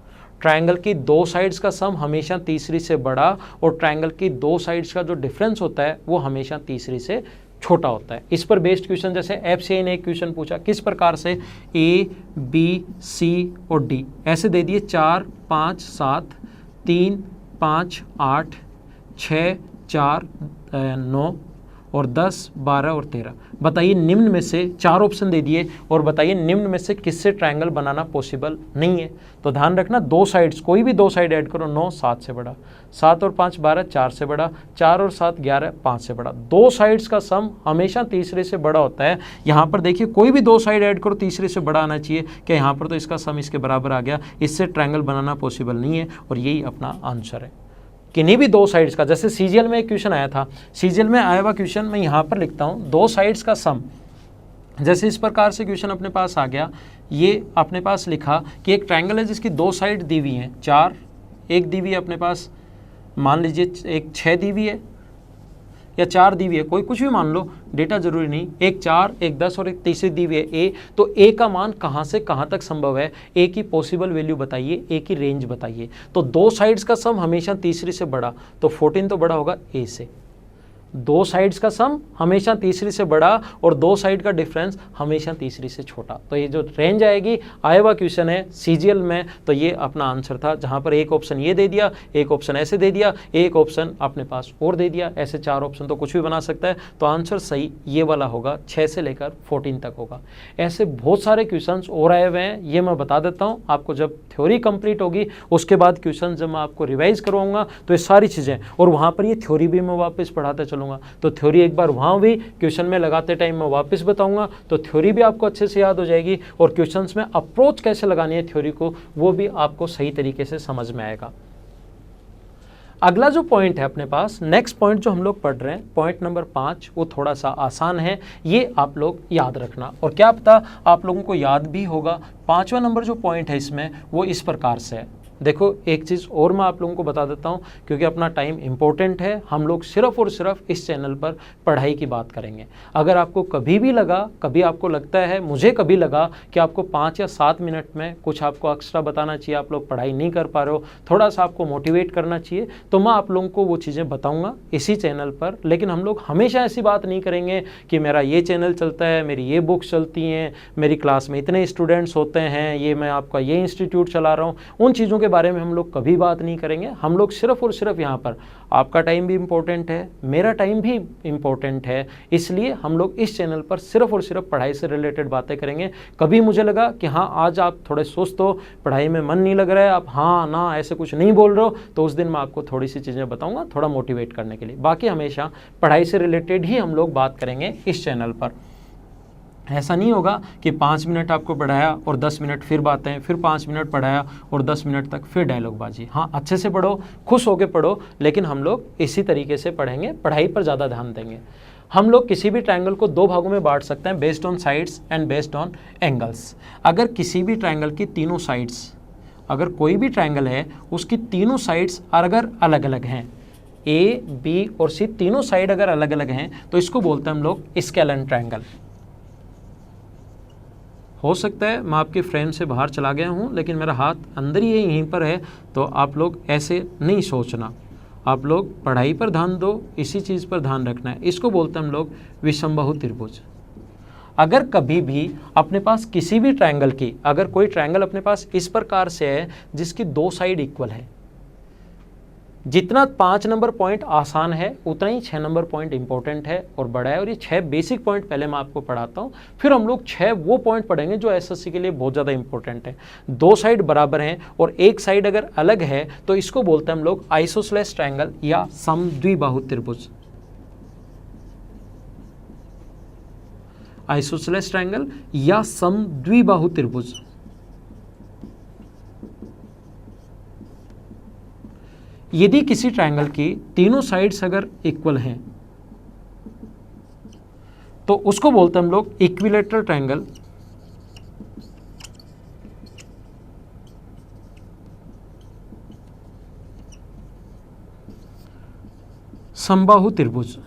ट्रायंगल की 2 साइड्स का सम हमेशा तीसरी से बड़ा और ट्रायंगल की 2 साइड्स का जो डिफरेंस होता है वो हमेशा तीसरी से छोटा होता है। इस पर बेस्ड क्वेश्चन जैसे FCI ने एक क्वेश्चन पूछा, किस प्रकार से A, B, C और D ऐसे दे दिए 4, 5, 7, 3, 5, 8, 6, 4, 9 और 10, 12 और 13। बताइए निम्न में से 4 ऑप्शन दे दिए और बताइए निम्न में से किससे ट्रायंगल बनाना पॉसिबल नहीं है। तो ध्यान रखना 2 साइड्स, कोई भी 2 साइड ऐड करो, 9 7 से बड़ा, 7 और 5 12 4 से बड़ा, 4 और 7 11 5 से बड़ा। 2 साइड्स का सम हमेशा तीसरे से बड़ा होता है। यहाँ पर देखिए कोई भी 2 साइड ऐड करो तीसरे से बड़ा आना चाहिए। क्या यहाँ पर तो इसका सम इसके बराबर आ गया, इससे ट्रायंगल बनाना पॉसिबल नहीं है और यही अपना आंसर है। किन्हीं भी 2 साइड्स का, जैसे सीजीएल में एक क्वेश्चन आया था, सीजीएल में आया हुआ क्वेश्चन मैं यहाँ पर लिखता हूँ, 2 साइड्स का सम, जैसे इस प्रकार से क्वेश्चन अपने पास आ गया। ये अपने पास लिखा कि एक ट्रायंगल है जिसकी 2 साइड दी हुई हैं, 4, एक दी हुई है अपने पास, मान लीजिए एक 6 दी हुई है या 4 दी हुई है, कोई कुछ भी मान लो, डेटा जरूरी नहीं, एक 4, एक 10 और एक तीसरी दी हुई है A। तो A का मान कहाँ से कहाँ तक संभव है, A की पॉसिबल वैल्यू बताइए, A की रेंज बताइए। तो 2 साइड्स का सम हमेशा तीसरी से बड़ा, तो 14 तो बड़ा होगा A से। 2 साइड्स का सम हमेशा तीसरी से बड़ा और 2 साइड का डिफरेंस हमेशा तीसरी से छोटा। तो ये जो रेंज आएगी, आया हुआ क्वेश्चन है सीजीएल में, तो ये अपना आंसर था, जहां पर एक ऑप्शन ये दे दिया, एक ऑप्शन ऐसे दे दिया, एक ऑप्शन अपने पास और दे दिया, ऐसे 4 ऑप्शन तो कुछ भी बना सकता है। तो आंसर सही ये वाला होगा, 6 से लेकर 14 तक होगा। ऐसे बहुत सारे क्वेश्चन और आए हुए हैं, ये मैं बता देता हूँ आपको। जब थ्योरी कंप्लीट होगी उसके बाद क्वेश्चन जब मैं आपको रिवाइज करवाऊंगा तो ये सारी चीज़ें, और वहाँ पर ये थ्योरी भी मैं वापस पढ़ाते चलूँगा। तो थ्योरी एक बार वहां भी क्वेश्चन में लगाते टाइम मैं वापस बताऊंगा, तो थ्योरी भी आपको अच्छे से याद हो जाएगी और क्वेश्चंस में अप्रोच कैसे लगानी है थ्योरी को वो भी आपको सही तरीके से समझ में आएगा। अगला जो पॉइंट है अपने पास, नेक्स्ट पॉइंट जो हम लोग पढ़ रहे हैं, पॉइंट नंबर 5, वो थोड़ा सा आसान है, ये आप लोग याद रखना और क्या पता आप लोगों को याद भी होगा। 5वां नंबर जो पॉइंट है इसमें वो इस प्रकार से है। देखो एक चीज़ और मैं आप लोगों को बता देता हूँ, क्योंकि अपना टाइम इम्पोर्टेंट है, हम लोग सिर्फ और सिर्फ इस चैनल पर पढ़ाई की बात करेंगे। अगर आपको कभी भी लगा, कभी आपको लगता है, मुझे कभी लगा कि आपको 5 या 7 मिनट में कुछ आपको एक्स्ट्रा बताना चाहिए, आप लोग पढ़ाई नहीं कर पा रहे हो, थोड़ा सा आपको मोटिवेट करना चाहिए, तो मैं आप लोगों को वो चीज़ें बताऊँगा इसी चैनल पर। लेकिन हम लोग हमेशा ऐसी बात नहीं करेंगे कि मेरा ये चैनल चलता है, मेरी ये बुक्स चलती हैं, मेरी क्लास में इतने स्टूडेंट्स होते हैं, ये मैं आपका ये इंस्टीट्यूट चला रहा हूँ, उन चीज़ों के बारे में हम लोग कभी बात नहीं करेंगे। हम लोग सिर्फ और सिर्फ यहाँ पर, आपका टाइम भी इम्पोर्टेंट है, मेरा टाइम भी इम्पोर्टेंट है, इसलिए हम लोग इस चैनल पर सिर्फ और सिर्फ पढ़ाई से रिलेटेड बातें करेंगे। कभी मुझे लगा कि हाँ आज आप थोड़े सुस्त हो, पढ़ाई में मन नहीं लग रहा है, आप हाँ ना ऐसे कुछ नहीं बोल रहे हो, तो उस दिन मैं आपको थोड़ी सी चीज़ें बताऊँगा थोड़ा मोटिवेट करने के लिए। बाकी हमेशा पढ़ाई से रिलेटेड ही हम लोग बात करेंगे इस चैनल पर। ऐसा नहीं होगा कि 5 मिनट आपको पढ़ाया और 10 मिनट फिर बातें, फिर 5 मिनट पढ़ाया और 10 मिनट तक फिर डायलॉग बाजी। हाँ अच्छे से पढ़ो, खुश होके पढ़ो, लेकिन हम लोग इसी तरीके से पढ़ेंगे, पढ़ाई पर ज़्यादा ध्यान देंगे। हम लोग किसी भी ट्रायंगल को 2 भागों में बांट सकते हैं, based on sides and based on angles. अगर किसी भी ट्रायंगल की तीनों साइड्स, अगर कोई भी ट्रायंगल है उसकी तीनों साइड्स अगर अलग अलग हैं, ए, बी और सी तीनों साइड अगर अलग अलग हैं तो इसको बोलते हैं हम लोग स्केलन ट्रायंगल। हो सकता है मैं आपके फ्रेम से बाहर चला गया हूँ, लेकिन मेरा हाथ अंदर ही यहीं पर है, तो आप लोग ऐसे नहीं सोचना, आप लोग पढ़ाई पर ध्यान दो, इसी चीज़ पर ध्यान रखना है। इसको बोलते हैं हम लोग विषमबाहु त्रिभुज। अगर कभी भी अपने पास किसी भी ट्रायंगल की, अगर कोई ट्रायंगल अपने पास इस प्रकार से है जिसकी दो साइड इक्वल है, जितना 5 नंबर पॉइंट आसान है उतना ही 6 नंबर पॉइंट इंपॉर्टेंट है और बड़ा है। और ये 6 बेसिक पॉइंट पहले मैं आपको पढ़ाता हूँ, फिर हम लोग 6 वो पॉइंट पढ़ेंगे जो एसएससी के लिए बहुत ज़्यादा इंपॉर्टेंट है। दो साइड बराबर हैं और एक साइड अगर अलग है तो इसको बोलते हैं हम लोग आइसोसेलेस ट्रायंगल या समद्विबाहु त्रिभुज। आइसोसेलेस ट्रायंगल या समद्विबाहु त्रिभुज। यदि किसी ट्रायंगल की तीनों साइड्स अगर इक्वल हैं तो उसको बोलते हैं हम लोग इक्विलैटरल ट्रायंगल समबाहु त्रिभुज।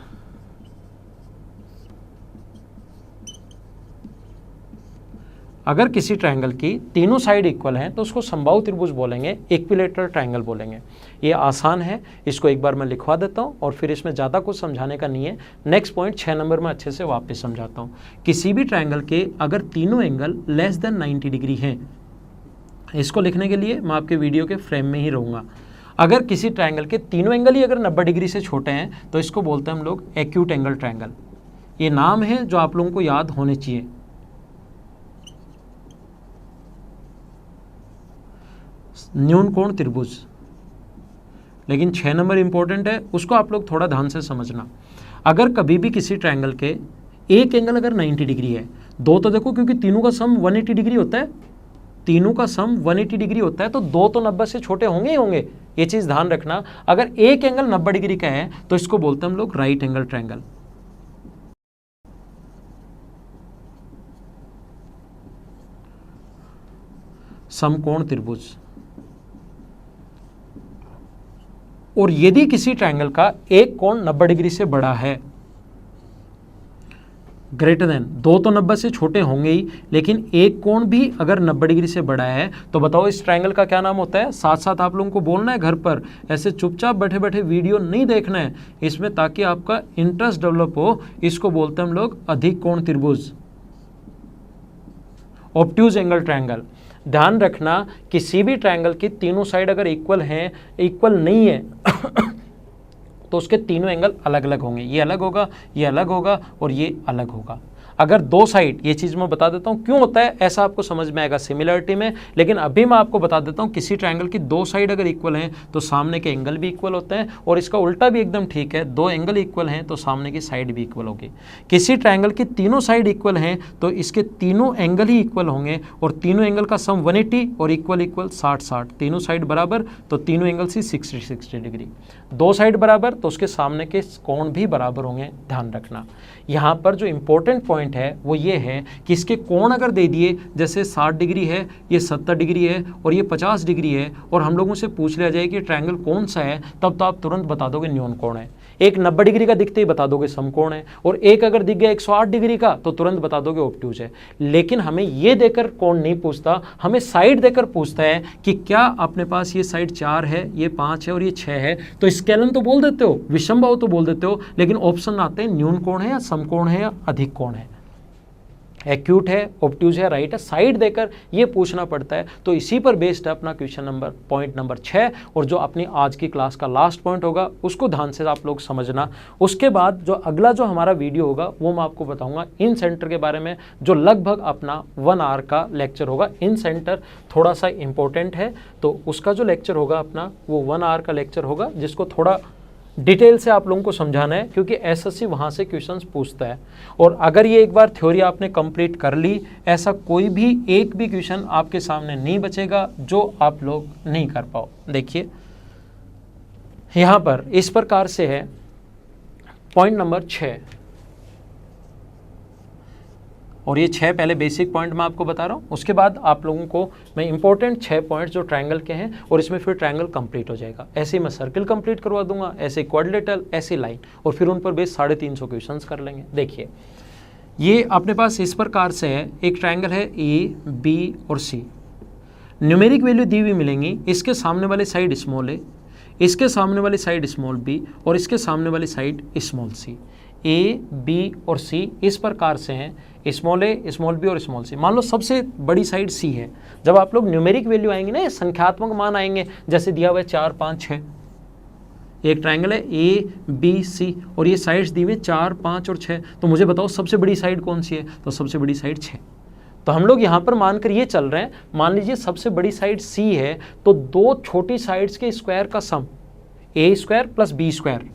अगर किसी ट्रायंगल की तीनों साइड इक्वल हैं तो उसको समबाहु त्रिभुज बोलेंगे, इक्विलैटरल ट्रायंगल बोलेंगे। ये आसान है, इसको एक बार मैं लिखवा देता हूँ और फिर इसमें ज़्यादा कुछ समझाने का नहीं है। नेक्स्ट पॉइंट 6 नंबर में अच्छे से वापस समझाता हूँ। किसी भी ट्रायंगल के अगर तीनों एंगल लेस देन 90 डिग्री हैं, इसको लिखने के लिए मैं आपके वीडियो के फ्रेम में ही रहूँगा। अगर किसी ट्रायंगल के तीनों एंगल ही अगर 90 डिग्री से छोटे हैं तो इसको बोलते हैं हम लोग एक्यूट एंगल ट्रायंगल। ये नाम है जो आप लोगों को याद होने चाहिए। न्यून कोण त्रिभुज, लेकिन 6 नंबर इंपॉर्टेंट है, उसको आप लोग थोड़ा ध्यान से समझना। अगर कभी भी किसी ट्रायंगल के एक एंगल अगर 90 डिग्री है, दो तो देखो क्योंकि तीनों का सम 180 डिग्री होता है, तीनों का सम 180 डिग्री होता है, तो दो तो 90 से छोटे होंगे ही होंगे, ये चीज़ ध्यान रखना। अगर एक एंगल 90 डिग्री का है तो इसको बोलते हैं हम लोग राइट एंगल ट्रायंगल। समकोण त्रिभुज। और यदि किसी ट्रायंगल का एक कोण 90 डिग्री से बड़ा है, ग्रेटर देन, दो तो 90 से छोटे होंगे ही, लेकिन एक कोण भी अगर 90 डिग्री से बड़ा है तो बताओ इस ट्रायंगल का क्या नाम होता है। साथ साथ आप लोगों को बोलना है घर पर, ऐसे चुपचाप बैठे बैठे वीडियो नहीं देखना है इसमें, ताकि आपका इंटरेस्ट डेवलप हो। इसको बोलते हैं हम लोग अधिक कोण त्रिभुज, ऑब्ट्यूज एंगल ट्रायंगल। ध्यान रखना किसी भी ट्रायंगल की तीनों साइड अगर इक्वल हैं, इक्वल नहीं है तो उसके तीनों एंगल अलग अलग होंगे। ये अलग होगा, ये अलग होगा और ये अलग होगा। अगर दो साइड, ये चीज़ मैं बता देता हूँ क्यों होता है, ऐसा आपको समझ में आएगा सिमिलरिटी में, लेकिन अभी मैं आपको बता देता हूँ किसी ट्रायंगल की दो साइड अगर इक्वल हैं तो सामने के एंगल भी इक्वल होते हैं, और इसका उल्टा भी एकदम ठीक है, दो एंगल इक्वल हैं तो सामने की साइड भी इक्वल होगी। किसी ट्रायंगल की तीनों साइड इक्वल हैं तो इसके तीनों एंगल ही इक्वल होंगे, और तीनों एंगल का सम 180 और इक्वल 60-60, तीनों साइड बराबर तो तीनों एंगल से 60 डिग्री। दो साइड बराबर तो उसके सामने के कोण भी बराबर होंगे। ध्यान रखना यहाँ पर जो इंपॉर्टेंट पॉइंट है वो ये है कि इसके कोण अगर दे दिए, जैसे 60 डिग्री है, ये 70 डिग्री है और ये 50 डिग्री है, और हम लोगों से पूछ लिया जाए कि ट्रायंगल कौन सा है, तब तो आप तुरंत बता दोगे न्यून कोण है। एक 90 डिग्री का दिखते ही बता दोगे समकोण है, और एक अगर दिख गया 108 डिग्री का तो तुरंत बता दोगे ऑब्ट्यूज है। लेकिन हमें ये देकर कोण नहीं पूछता, हमें साइड देकर पूछता है कि क्या अपने पास ये साइड 4 है, ये 5 है और ये 6 है, तो स्केलन तो बोल देते हो, विषमबाहु तो बोल देते हो, लेकिन ऑप्शन आते हैं न्यून कोण है या समकोण है या अधिक कोण है, एक्यूट है, ऑब्ट्यूज है, राइट है, साइड देकर ये पूछना पड़ता है। तो इसी पर बेस्ड है अपना क्वेश्चन नंबर पॉइंट नंबर 6, और जो अपनी आज की क्लास का लास्ट पॉइंट होगा उसको ध्यान से आप लोग समझना। उसके बाद जो अगला जो हमारा वीडियो होगा वो मैं आपको बताऊंगा इन सेंटर के बारे में, जो लगभग अपना 1 आवर का लेक्चर होगा। इन सेंटर थोड़ा सा इंपॉर्टेंट है, तो उसका जो लेक्चर होगा अपना वो 1 आवर का लेक्चर होगा, जिसको थोड़ा डिटेल से आप लोगों को समझाना है, क्योंकि एसएससी वहाँ से क्वेश्चंस पूछता है। और अगर ये एक बार थ्योरी आपने कंप्लीट कर ली, ऐसा कोई भी एक भी क्वेश्चन आपके सामने नहीं बचेगा जो आप लोग नहीं कर पाओ। देखिए यहाँ पर इस प्रकार से है, पॉइंट नंबर 6, और ये 6 पहले बेसिक पॉइंट मैं आपको बता रहा हूँ, उसके बाद आप लोगों को मैं इंपॉर्टेंट 6 पॉइंट्स जो ट्रायंगल के हैं और इसमें फिर ट्रायंगल कंप्लीट हो जाएगा। ऐसे ही मैं सर्किल कंप्लीट करवा दूंगा, ऐसे क्वाड्रिलेटरल, ऐसे लाइन, और फिर उन पर बेस 350 क्वेश्चंस कर लेंगे। देखिए ये अपने पास इस प्रकार से है, एक ट्रायंगल है ए, बी और सी, न्यूमेरिक वैल्यू दी हुई मिलेंगी, इसके सामने वाली साइड स्मॉल ए, इसके सामने वाली साइड स्मॉल बी और इसके सामने वाली side small C. A, B और सी इस प्रकार से हैं, स्मॉल ए, स्मॉल बी और स्मॉल सी। मान लो सबसे बड़ी साइड सी है, जब आप लोग न्यूमेरिक वैल्यू आएंगे ना, संख्यात्मक मान आएंगे, जैसे दिया हुआ है 4, 5, 6, एक ट्रायंगल है ए, बी, सी और ये साइड्स दी हुई 4, 5 और 6, तो मुझे बताओ सबसे बड़ी साइड कौन सी है? तो सबसे बड़ी साइड 6। तो हम लोग यहाँ पर मानकर ये चल रहे हैं, मान लीजिए सबसे बड़ी साइड सी है, तो दो छोटी साइड्स के स्क्वायर का सम ए स्क्वायर प्लस बी स्क्वायर,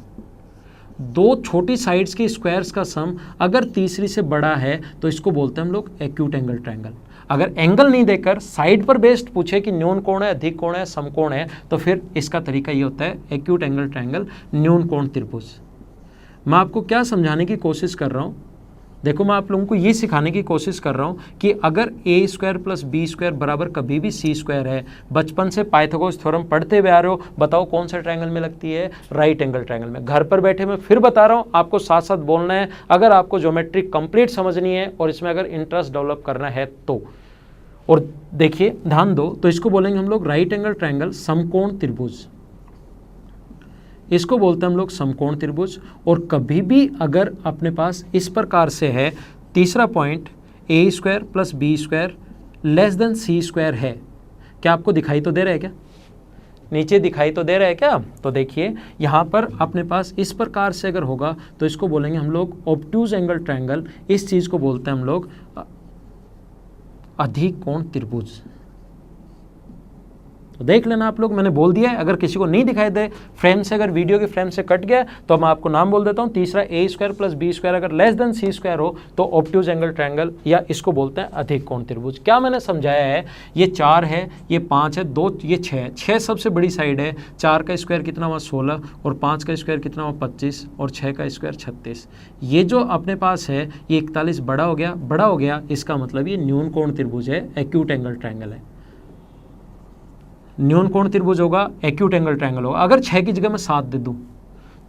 दो छोटी साइड्स के स्क्वायर्स का सम अगर तीसरी से बड़ा है तो इसको बोलते हैं हम लोग एक्यूट एंगल ट्रायंगल। अगर एंगल नहीं देकर साइड पर बेस्ड पूछे कि न्यून कोण है, अधिक कोण है, समकोण है, तो फिर इसका तरीका ये होता है एक्यूट एंगल ट्रायंगल, न्यून कोण त्रिभुज। मैं आपको क्या समझाने की कोशिश कर रहा हूँ, देखो मैं आप लोगों को ये सिखाने की कोशिश कर रहा हूँ कि अगर ए स्क्वायर प्लस बी स्क्वायर बराबर कभी भी सी स्क्वायर है, बचपन से पाइथागोरस थ्योरम पढ़ते हुए आ रहे हो, बताओ कौन सा ट्रायंगल में लगती है? राइट एंगल ट्रायंगल में। घर पर बैठे मैं फिर बता रहा हूँ, आपको साथ साथ बोलना है अगर आपको ज्योमेट्री कंप्लीट समझनी है और इसमें अगर इंटरेस्ट डेवलप करना है तो। और देखिए ध्यान दो, तो इसको बोलेंगे हम लोग राइट एंगल ट्रायंगल समकोण त्रिभुज, इसको बोलते हैं हम लोग समकोण त्रिभुज। और कभी भी अगर अपने पास इस प्रकार से है, तीसरा point A square plus B square less than C square है, क्या आपको दिखाई तो दे रहा है? क्या नीचे दिखाई तो दे रहा है क्या? तो देखिए यहाँ पर अपने पास इस प्रकार से अगर होगा तो इसको बोलेंगे हम लोग ऑब्ट्यूज एंगल ट्रायंगल, इस चीज़ को बोलते हैं हम लोग अधिक कोण त्रिभुज। तो देख लेना आप लोग, मैंने बोल दिया है, अगर किसी को नहीं दिखाई दे फ्रेम से, अगर वीडियो के फ्रेम से कट गया तो मैं आपको नाम बोल देता हूँ। तीसरा ए स्क्वायर प्लस बी स्क्वायर अगर लेस देन सी स्क्वायर हो तो ऑब्ट्यूज एंगल ट्रायंगल, या इसको बोलते हैं अधिक कोण त्रिभुज। क्या मैंने समझाया है? ये 4 है, ये 5 है, 2 ये 6 है, 6 सबसे बड़ी साइड है, 4 का स्क्वायर कितना हुआ 16 और 5 का स्क्वायर कितना हुआ 25 और 6 का स्क्वायर 36। ये जो अपने पास है ये 41 बड़ा हो गया, इसका मतलब ये न्यून कोण त्रिभुज है, एक्यूट एंगल ट्रायंगल है। न्यून कोण त्रिभुज होगा, एक्यूट एंगल ट्रायंगल होगा। अगर 6 की जगह मैं 7 दे दूं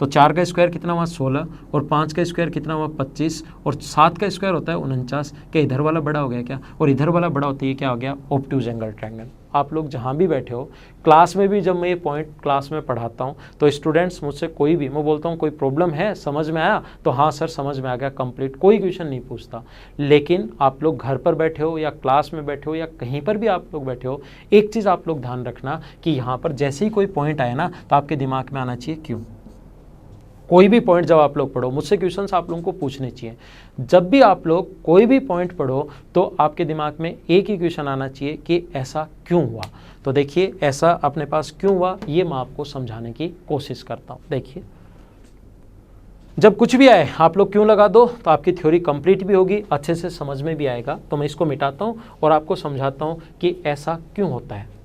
तो 4 का स्क्वायर कितना हुआ 16 और 5 का स्क्वायर कितना हुआ 25 और 7 का स्क्वायर होता है 49। क्या इधर वाला बड़ा हो गया क्या? और इधर वाला बड़ा होता है, क्या हो गया? Obtuse angle triangle. आप लोग जहाँ भी बैठे हो, क्लास में भी जब मैं ये पॉइंट क्लास में पढ़ाता हूँ तो स्टूडेंट्स मुझसे कोई भी, मैं बोलता हूँ कोई प्रॉब्लम है, समझ में आया? तो हाँ सर समझ में आ गया, कंप्लीट, कोई क्वेश्चन नहीं पूछता। लेकिन आप लोग घर पर बैठे हो या क्लास में बैठे हो या कहीं पर भी आप लोग बैठे हो, एक चीज़ आप लोग ध्यान रखना कि यहाँ पर जैसे ही कोई पॉइंट आए ना तो आपके दिमाग में आना चाहिए क्यों। कोई भी पॉइंट जब आप लोग पढ़ो, मुझसे क्वेश्चंस आप लोगों को पूछने चाहिए। जब भी आप लोग कोई भी पॉइंट पढ़ो तो आपके दिमाग में एक ही क्वेश्चन आना चाहिए कि ऐसा क्यों हुआ। तो देखिए ऐसा अपने पास क्यों हुआ ये मैं आपको समझाने की कोशिश करता हूँ। देखिए जब कुछ भी आए आप लोग क्यों लगा दो तो आपकी थ्योरी कंप्लीट भी होगी, अच्छे से समझ में भी आएगा। तो मैं इसको मिटाता हूँ और आपको समझाता हूँ कि ऐसा क्यों होता है।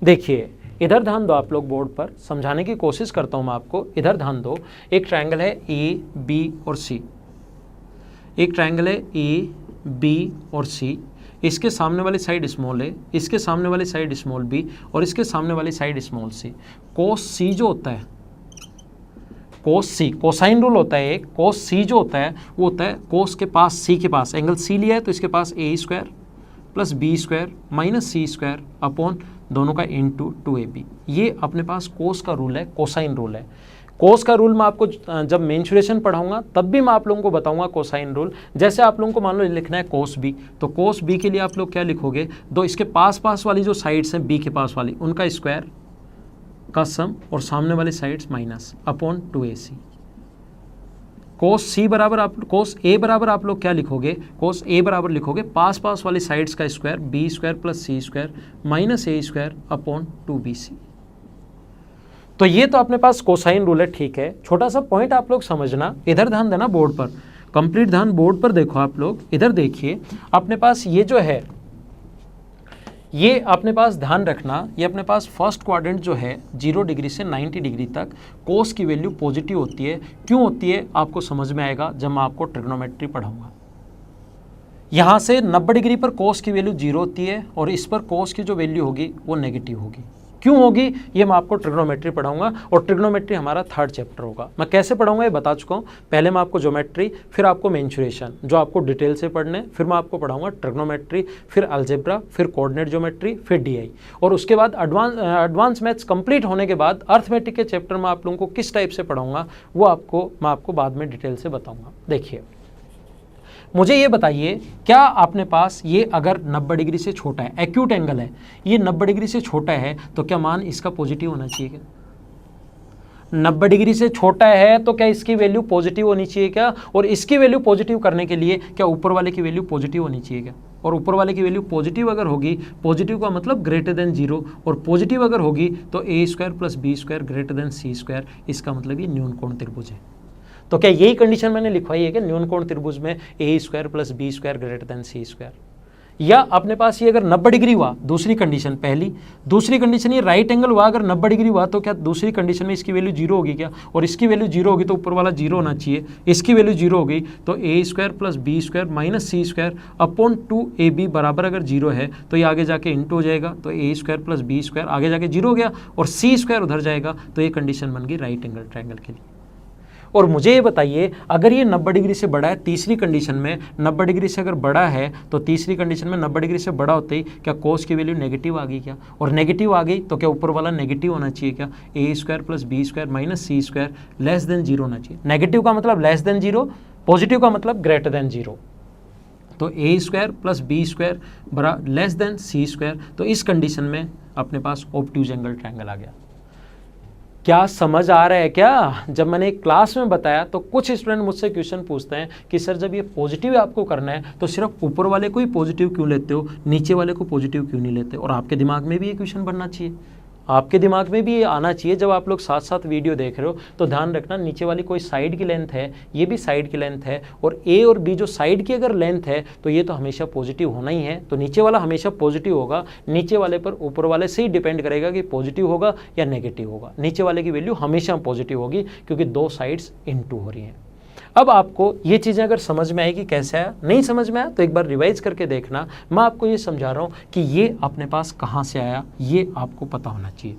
देखिए इधर ध्यान दो, आप लोग बोर्ड पर समझाने की कोशिश करता हूं मैं आपको, इधर ध्यान दो। एक ट्रायंगल है ए, बी और सी, एक ट्रायंगल है ए, बी और सी, इसके सामने वाली साइड स्मॉल है, इसके सामने वाली साइड स्मॉल बी और इसके सामने वाली साइड स्मॉल सी। कोस सी जो होता है, कोस सी, कोसाइन रूल होता है एक, कोस सी जो होता है वो होता है कोस के पास, सी के पास एंगल सी लिया है तो इसके पास A square plus B square minus C square upon दोनों का इंटू 2ab। ये अपने पास कोस का रूल है, कोसाइन रूल है। कोस का रूल मैं आपको जब मेंसुरेशन पढ़ाऊंगा तब भी मैं आप लोगों को बताऊंगा कोसाइन रूल। जैसे आप लोगों को मान लो लिखना है कोस बी, तो कोस बी के लिए आप लोग क्या लिखोगे? दो इसके पास पास वाली जो साइड्स हैं बी के पास वाली, उनका स्क्वायर का सम और सामने वाली साइड्स माइनस अपॉन 2ac। कोस सी बराबर आप, कोस ए बराबर आप लोग क्या लिखोगे? कोस ए बराबर लिखोगे पास पास वाली साइड्स का स्क्वायर बी स्क्वायर प्लस सी स्क्वायर माइनस ए स्क्वायर अपॉन 2bc। तो ये तो अपने पास कोसाइन रूल है, ठीक है। छोटा सा पॉइंट आप लोग समझना, इधर ध्यान देना बोर्ड पर, कंप्लीट ध्यान बोर्ड पर देखो आप लोग। इधर देखिए अपने पास ये जो है ये अपने पास ध्यान रखना, ये अपने पास फर्स्ट क्वाड्रेंट जो है 0 डिग्री से 90 डिग्री तक कोस की वैल्यू पॉजिटिव होती है। क्यों होती है आपको समझ में आएगा जब मैं आपको ट्रिग्नोमेट्री पढ़ाऊंगा। यहाँ से 90 डिग्री पर कोस की वैल्यू 0 होती है और इस पर कोस की जो वैल्यू होगी वो नेगेटिव होगी। क्यों होगी ये मैं आपको ट्रिग्नोमेट्री पढ़ाऊंगा और ट्रिग्नोमेट्री हमारा 3rd चैप्टर होगा। मैं कैसे पढ़ाऊंगा ये बता चुका हूँ। पहले मैं आपको ज्योमेट्री, फिर आपको मेंसुरेशन जो आपको डिटेल से पढ़ने, फिर मैं आपको पढ़ाऊंगा ट्रिग्नोमेट्री, फिर अलजेब्रा, फिर कोऑर्डिनेट ज्योमेट्री, फिर डीआई, और उसके बाद एडवांस मैथ्स कंप्लीट होने के बाद अर्थमेटिक के चैप्टर में आप लोगों को किस टाइप से पढ़ाऊंगा वो मैं आपको बाद में डिटेल से बताऊँगा। देखिए मुझे ये बताइए, क्या आपने पास ये अगर 90 डिग्री से छोटा है, एक्यूट एंगल है, ये 90 डिग्री से छोटा है तो क्या मान इसका पॉजिटिव होना चाहिए क्या? 90 डिग्री से छोटा है तो क्या इसकी वैल्यू पॉजिटिव होनी चाहिए क्या? और इसकी वैल्यू पॉजिटिव करने के लिए क्या ऊपर वाले की वैल्यू पॉजिटिव होनी चाहिए क्या? और ऊपर वाले की वैल्यू पॉजिटिव अगर होगी, पॉजिटिव का मतलब ग्रेटर देन 0, और पॉजिटिव अगर होगी तो a² + b² greater than c², इसका मतलब ये न्यून कोण त्रिभुज है। तो क्या यही कंडीशन मैंने लिखवाई है कि न्यून कोण त्रिभुज में a² + b² greater than c²? या अपने पास ये अगर 90 डिग्री हुआ, दूसरी कंडीशन, पहली, दूसरी कंडीशन ये राइट एंगल हुआ, अगर 90 डिग्री हुआ तो क्या दूसरी कंडीशन में इसकी वैल्यू 0 होगी क्या? और इसकी वैल्यू 0 होगी तो ऊपर वाला 0 होना चाहिए। इसकी वैल्यू 0 होगी तो a² + b² - c² upon 2ab बराबर अगर 0 है तो ये आगे जाके इंटू हो जाएगा, तो a² + b² आगे जाके 0 हो गया और c² उधर जाएगा, तो ये कंडीशन बन गई राइट एंगल ट्रायंगल के लिए। और मुझे ये बताइए, अगर ये 90 डिग्री से बड़ा है, तीसरी कंडीशन में 90 डिग्री से अगर बड़ा है तो तीसरी कंडीशन में 90 डिग्री से बड़ा होते ही क्या कोस की वैल्यू नेगेटिव आ गई क्या? और नेगेटिव आ गई तो क्या ऊपर वाला नेगेटिव होना चाहिए क्या? a² + b² - c² less than 0 होना चाहिए। नेगेटिव का मतलब लेस देन 0, पॉजिटिव का मतलब ग्रेटर देन 0। तो a² + b² less than c², तो इस कंडीशन में अपने पास ऑब्ट्यूज एंगल ट्रायंगल आ गया। क्या समझ आ रहा है क्या? जब मैंने क्लास में बताया तो कुछ स्टूडेंट मुझसे क्वेश्चन पूछते हैं कि सर जब ये पॉजिटिव आपको करना है तो सिर्फ ऊपर वाले को ही पॉजिटिव क्यों लेते हो, नीचे वाले को पॉजिटिव क्यों नहीं लेते? और आपके दिमाग में भी ये क्वेश्चन बनना चाहिए, आपके दिमाग में भी ये आना चाहिए। जब आप लोग साथ साथ वीडियो देख रहे हो तो ध्यान रखना, नीचे वाली कोई साइड की लेंथ है, ये भी साइड की लेंथ है, और ए और बी जो साइड की अगर लेंथ है तो ये तो हमेशा पॉजिटिव होना ही है। तो नीचे वाला हमेशा पॉजिटिव होगा, नीचे वाले पर ऊपर वाले से ही डिपेंड करेगा कि पॉजिटिव होगा या नेगेटिव होगा। नीचे वाले की वैल्यू हमेशा पॉजिटिव होगी क्योंकि दो साइड्स इनटू हो रही हैं। अब आपको ये चीज़ें अगर समझ में आएगी, कैसे आया, नहीं समझ में आया तो एक बार रिवाइज करके देखना। मैं आपको ये समझा रहा हूँ कि ये अपने पास कहाँ से आया, ये आपको पता होना चाहिए।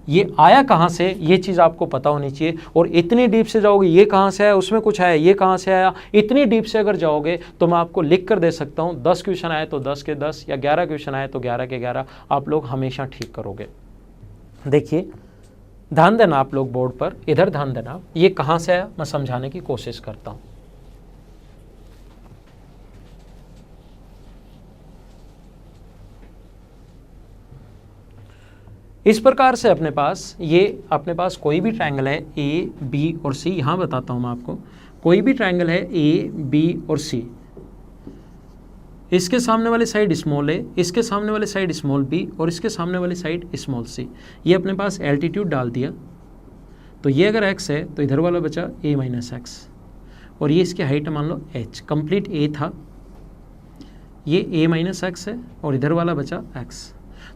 ये आया कहाँ से, ये चीज़ आपको पता होनी चाहिए। और इतनी डीप से जाओगे, ये कहाँ से आया, उसमें कुछ आया, ये कहाँ से आया, इतनी डीप से अगर जाओगे तो मैं आपको लिख कर दे सकता हूँ 10 क्वेश्चन आए तो 10 के 10 या 11 क्वेश्चन आए तो 11 के 11 आप लोग हमेशा ठीक करोगे। देखिए ध्यान देना आप लोग बोर्ड पर, इधर ध्यान देना, ये कहाँ से आया मैं समझाने की कोशिश करता हूँ। इस प्रकार से अपने पास कोई भी ट्रायंगल है ए, बी और सी। यहाँ बताता हूँ मैं आपको, कोई भी ट्रायंगल है ए, बी और सी, इसके सामने वाली साइड स्मॉल ए, इसके सामने वाली साइड स्मॉल बी और इसके सामने वाली साइड स्मॉल सी। ये अपने पास एल्टीट्यूड डाल दिया, तो ये अगर x है तो इधर वाला बचा a - x, और ये इसकी हाइट मान लो h, कंप्लीट a था, ये a - x है और इधर वाला बचा x।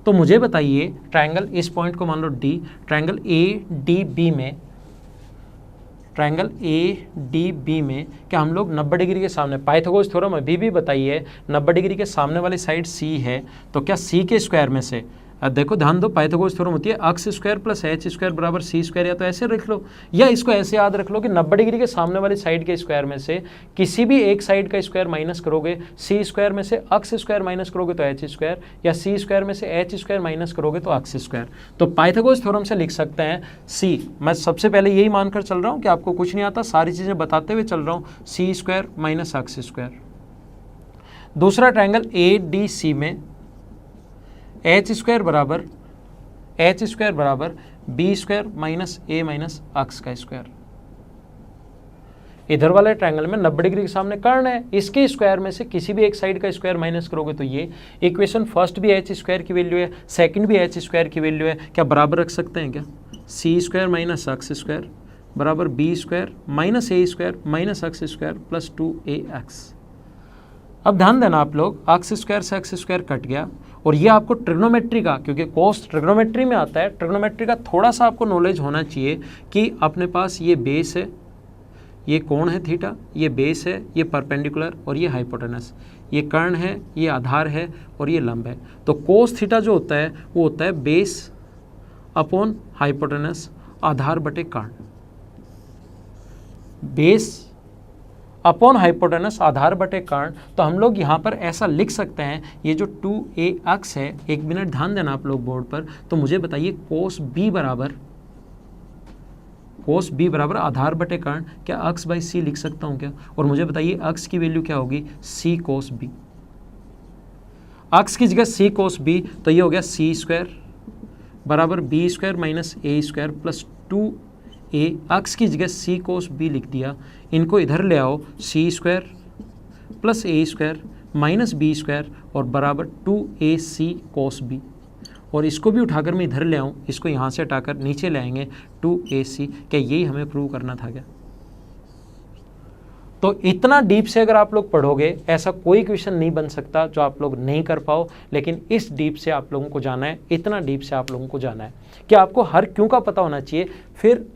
तो मुझे बताइए ट्रायंगल, इस पॉइंट को मान लो D, ट्रायंगल ADB में क्या हम लोग 90 डिग्री के सामने, पाइथागोरस थ्योरम अभी भी बताइए, 90 डिग्री के सामने वाली साइड C है तो क्या C के स्क्वायर में से, देखो ध्यान दो, पाइथागोरस थ्योरम होती है x² + h² बराबर c², या तो ऐसे रख लो या इसको ऐसे याद रख लो कि 90 डिग्री के सामने वाली साइड के स्क्वायर में से किसी भी एक साइड का स्क्वायर माइनस करोगे, c² में से x² माइनस करोगे तो h², या c² में से h² माइनस करोगे तो x²। तो पाइथागोरस थ्योरम से लिख सकते हैं c, मैं सबसे पहले यही मानकर चल रहा हूँ कि आपको कुछ नहीं आता, सारी चीज़ें बताते हुए चल रहा हूँ, c² - x²। दूसरा ट्रायंगल ADC में h² बराबर b² - a - x का स्क्वायर। इधर वाले ट्रायंगल में 90 डिग्री के सामने कर्ण है, इसके स्क्वायर में से किसी भी एक साइड का स्क्वायर माइनस करोगे तो ये इक्वेशन फर्स्ट भी h² की वैल्यू है, सेकंड भी h² की वैल्यू है, क्या बराबर रख सकते हैं क्या? c² - x² बराबर b² - a² - x² + 2ax। अब ध्यान देना आप लोग, एक्स स्क्वायर से एक्स स्क्वायर कट गया और ये आपको ट्रिग्नोमेट्री का, क्योंकि कोस ट्रिग्नोमेट्री में आता है, ट्रिग्नोमेट्री का थोड़ा सा आपको नॉलेज होना चाहिए कि अपने पास ये बेस है, ये कोण है थीटा, ये बेस है, ये परपेंडिकुलर और ये हाइपोटेनस, ये कर्ण है, ये आधार है और ये लंब है। तो कोस थीटा जो होता है वो होता है बेस अपॉन हाइपोटेनस आधार बटे कर्ण, बेस अपॉन हाइपोटेनस आधार बटे कर्ण। तो हम लोग यहाँ पर ऐसा लिख सकते हैं, ये जो 2ax है, एक मिनट ध्यान देना आप लोग बोर्ड पर, तो मुझे बताइए कोस बी बराबर आधार बटे कर्ण, क्या अक्स बाई सी लिख सकता हूँ क्या? और मुझे बताइए अक्स की वैल्यू क्या होगी, सी कोस बी, अक्स की जगह सी कोस बी, तो ये हो गया सी स्क्वायर बराबर बी स्क्वायर माइनस ए स्क्वायर प्लस 2a, अक्स की जगह सी कोस बी लिख दिया, इनको इधर ले आओ, सी स्क्वायर प्लस ए स्क्वायर माइनस बी स्क्वायर और बराबर 2ac कोस बी, और इसको भी उठाकर मैं इधर ले आऊँ, इसको यहाँ से हटाकर नीचे ले आएंगे 2ac। क्या यही हमें प्रूव करना था क्या? तो इतना डीप से अगर आप लोग पढ़ोगे, ऐसा कोई क्वेश्चन नहीं बन सकता जो आप लोग नहीं कर पाओ, लेकिन इस डीप से आप लोगों को जाना है, इतना डीप से आप लोगों को जाना है कि आपको हर क्यों का पता होना चाहिए, फिर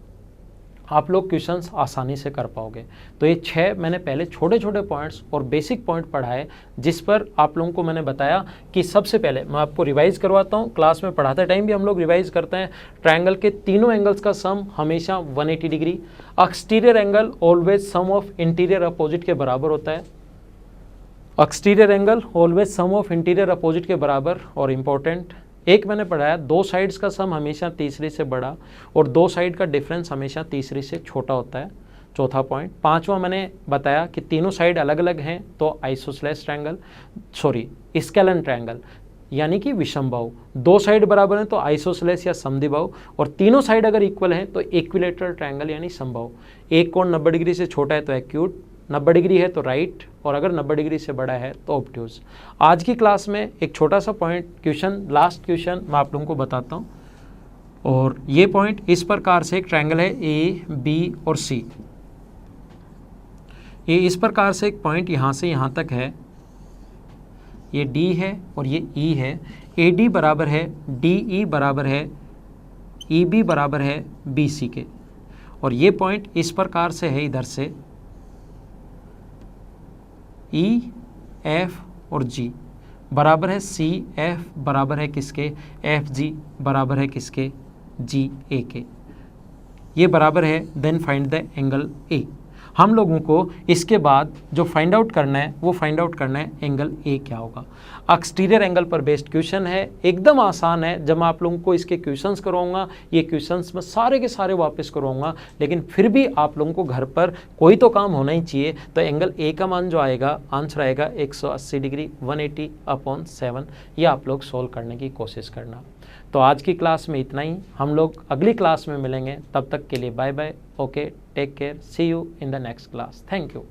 आप लोग क्वेश्चंस आसानी से कर पाओगे। तो ये 6 मैंने पहले छोटे छोटे पॉइंट्स और बेसिक पॉइंट पढ़ाए, जिस पर आप लोगों को मैंने बताया कि सबसे पहले मैं आपको रिवाइज करवाता हूँ, क्लास में पढ़ाते टाइम भी हम लोग रिवाइज करते हैं। ट्रायंगल के तीनों एंगल्स का सम हमेशा 180 degree, exterior angle always sum of interior opposite के बराबर होता है, exterior angle always sum of interior opposite के बराबर। और इम्पोर्टेंट एक मैंने पढ़ाया, दो साइड्स का सम हमेशा तीसरी से बड़ा और दो साइड का डिफरेंस हमेशा तीसरी से छोटा होता है, चौथा पॉइंट। पांचवा मैंने बताया कि तीनों साइड अलग अलग हैं तो आइसोसेलेस ट्रायंगल, स्केलन ट्रायंगल यानी कि विषमबाहु, दो साइड बराबर हैं तो आइसोसेलेस या समद्विबाहु, और तीनों साइड अगर इक्वल हैं तो इक्विलेटरल ट्रायंगल यानी समबाहु। एक कोण 90 डिग्री से छोटा है तो एक्यूट, 90 डिग्री है तो राइट, और अगर 90 डिग्री से बड़ा है तो ऑब्ट्यूज। आज की क्लास में एक छोटा सा पॉइंट क्वेश्चन, लास्ट क्वेश्चन मैं आप लोगों को बताता हूँ, और ये पॉइंट इस प्रकार से, एक ट्रायंगल है ए बी और सी, ये इस प्रकार से एक पॉइंट यहाँ से यहाँ तक है, ये डी है और ये ई है, ए डी बराबर है डी ई बराबर है ई बी बराबर है बी सी के, और ये पॉइंट इस प्रकार से है इधर से ई एफ और जी बराबर है सी एफ बराबर है किसके, एफ जी बराबर है किसके, जी ए के, ये बराबर है, then find the angle A. हम लोगों को इसके बाद जो फाइंड आउट करना है वो फाइंड आउट करना है एंगल ए क्या होगा। एक्सटीरियर एंगल पर बेस्ड क्वेश्चन है, एकदम आसान है। जब मैं आप लोगों को इसके क्वेश्चंस करवाऊंगा, ये क्वेश्चंस मैं सारे के सारे वापस करवाऊंगा, लेकिन फिर भी आप लोगों को घर पर कोई तो काम होना ही चाहिए। तो एंगल ए का मान जो आएगा, आंसर आएगा 180 डिग्री, 180/7। ये आप लोग सोल्व करने की कोशिश करना। तो आज की क्लास में इतना ही, हम लोग अगली क्लास में मिलेंगे, तब तक के लिए bye bye, okay, take care, see you in the next class, thank you.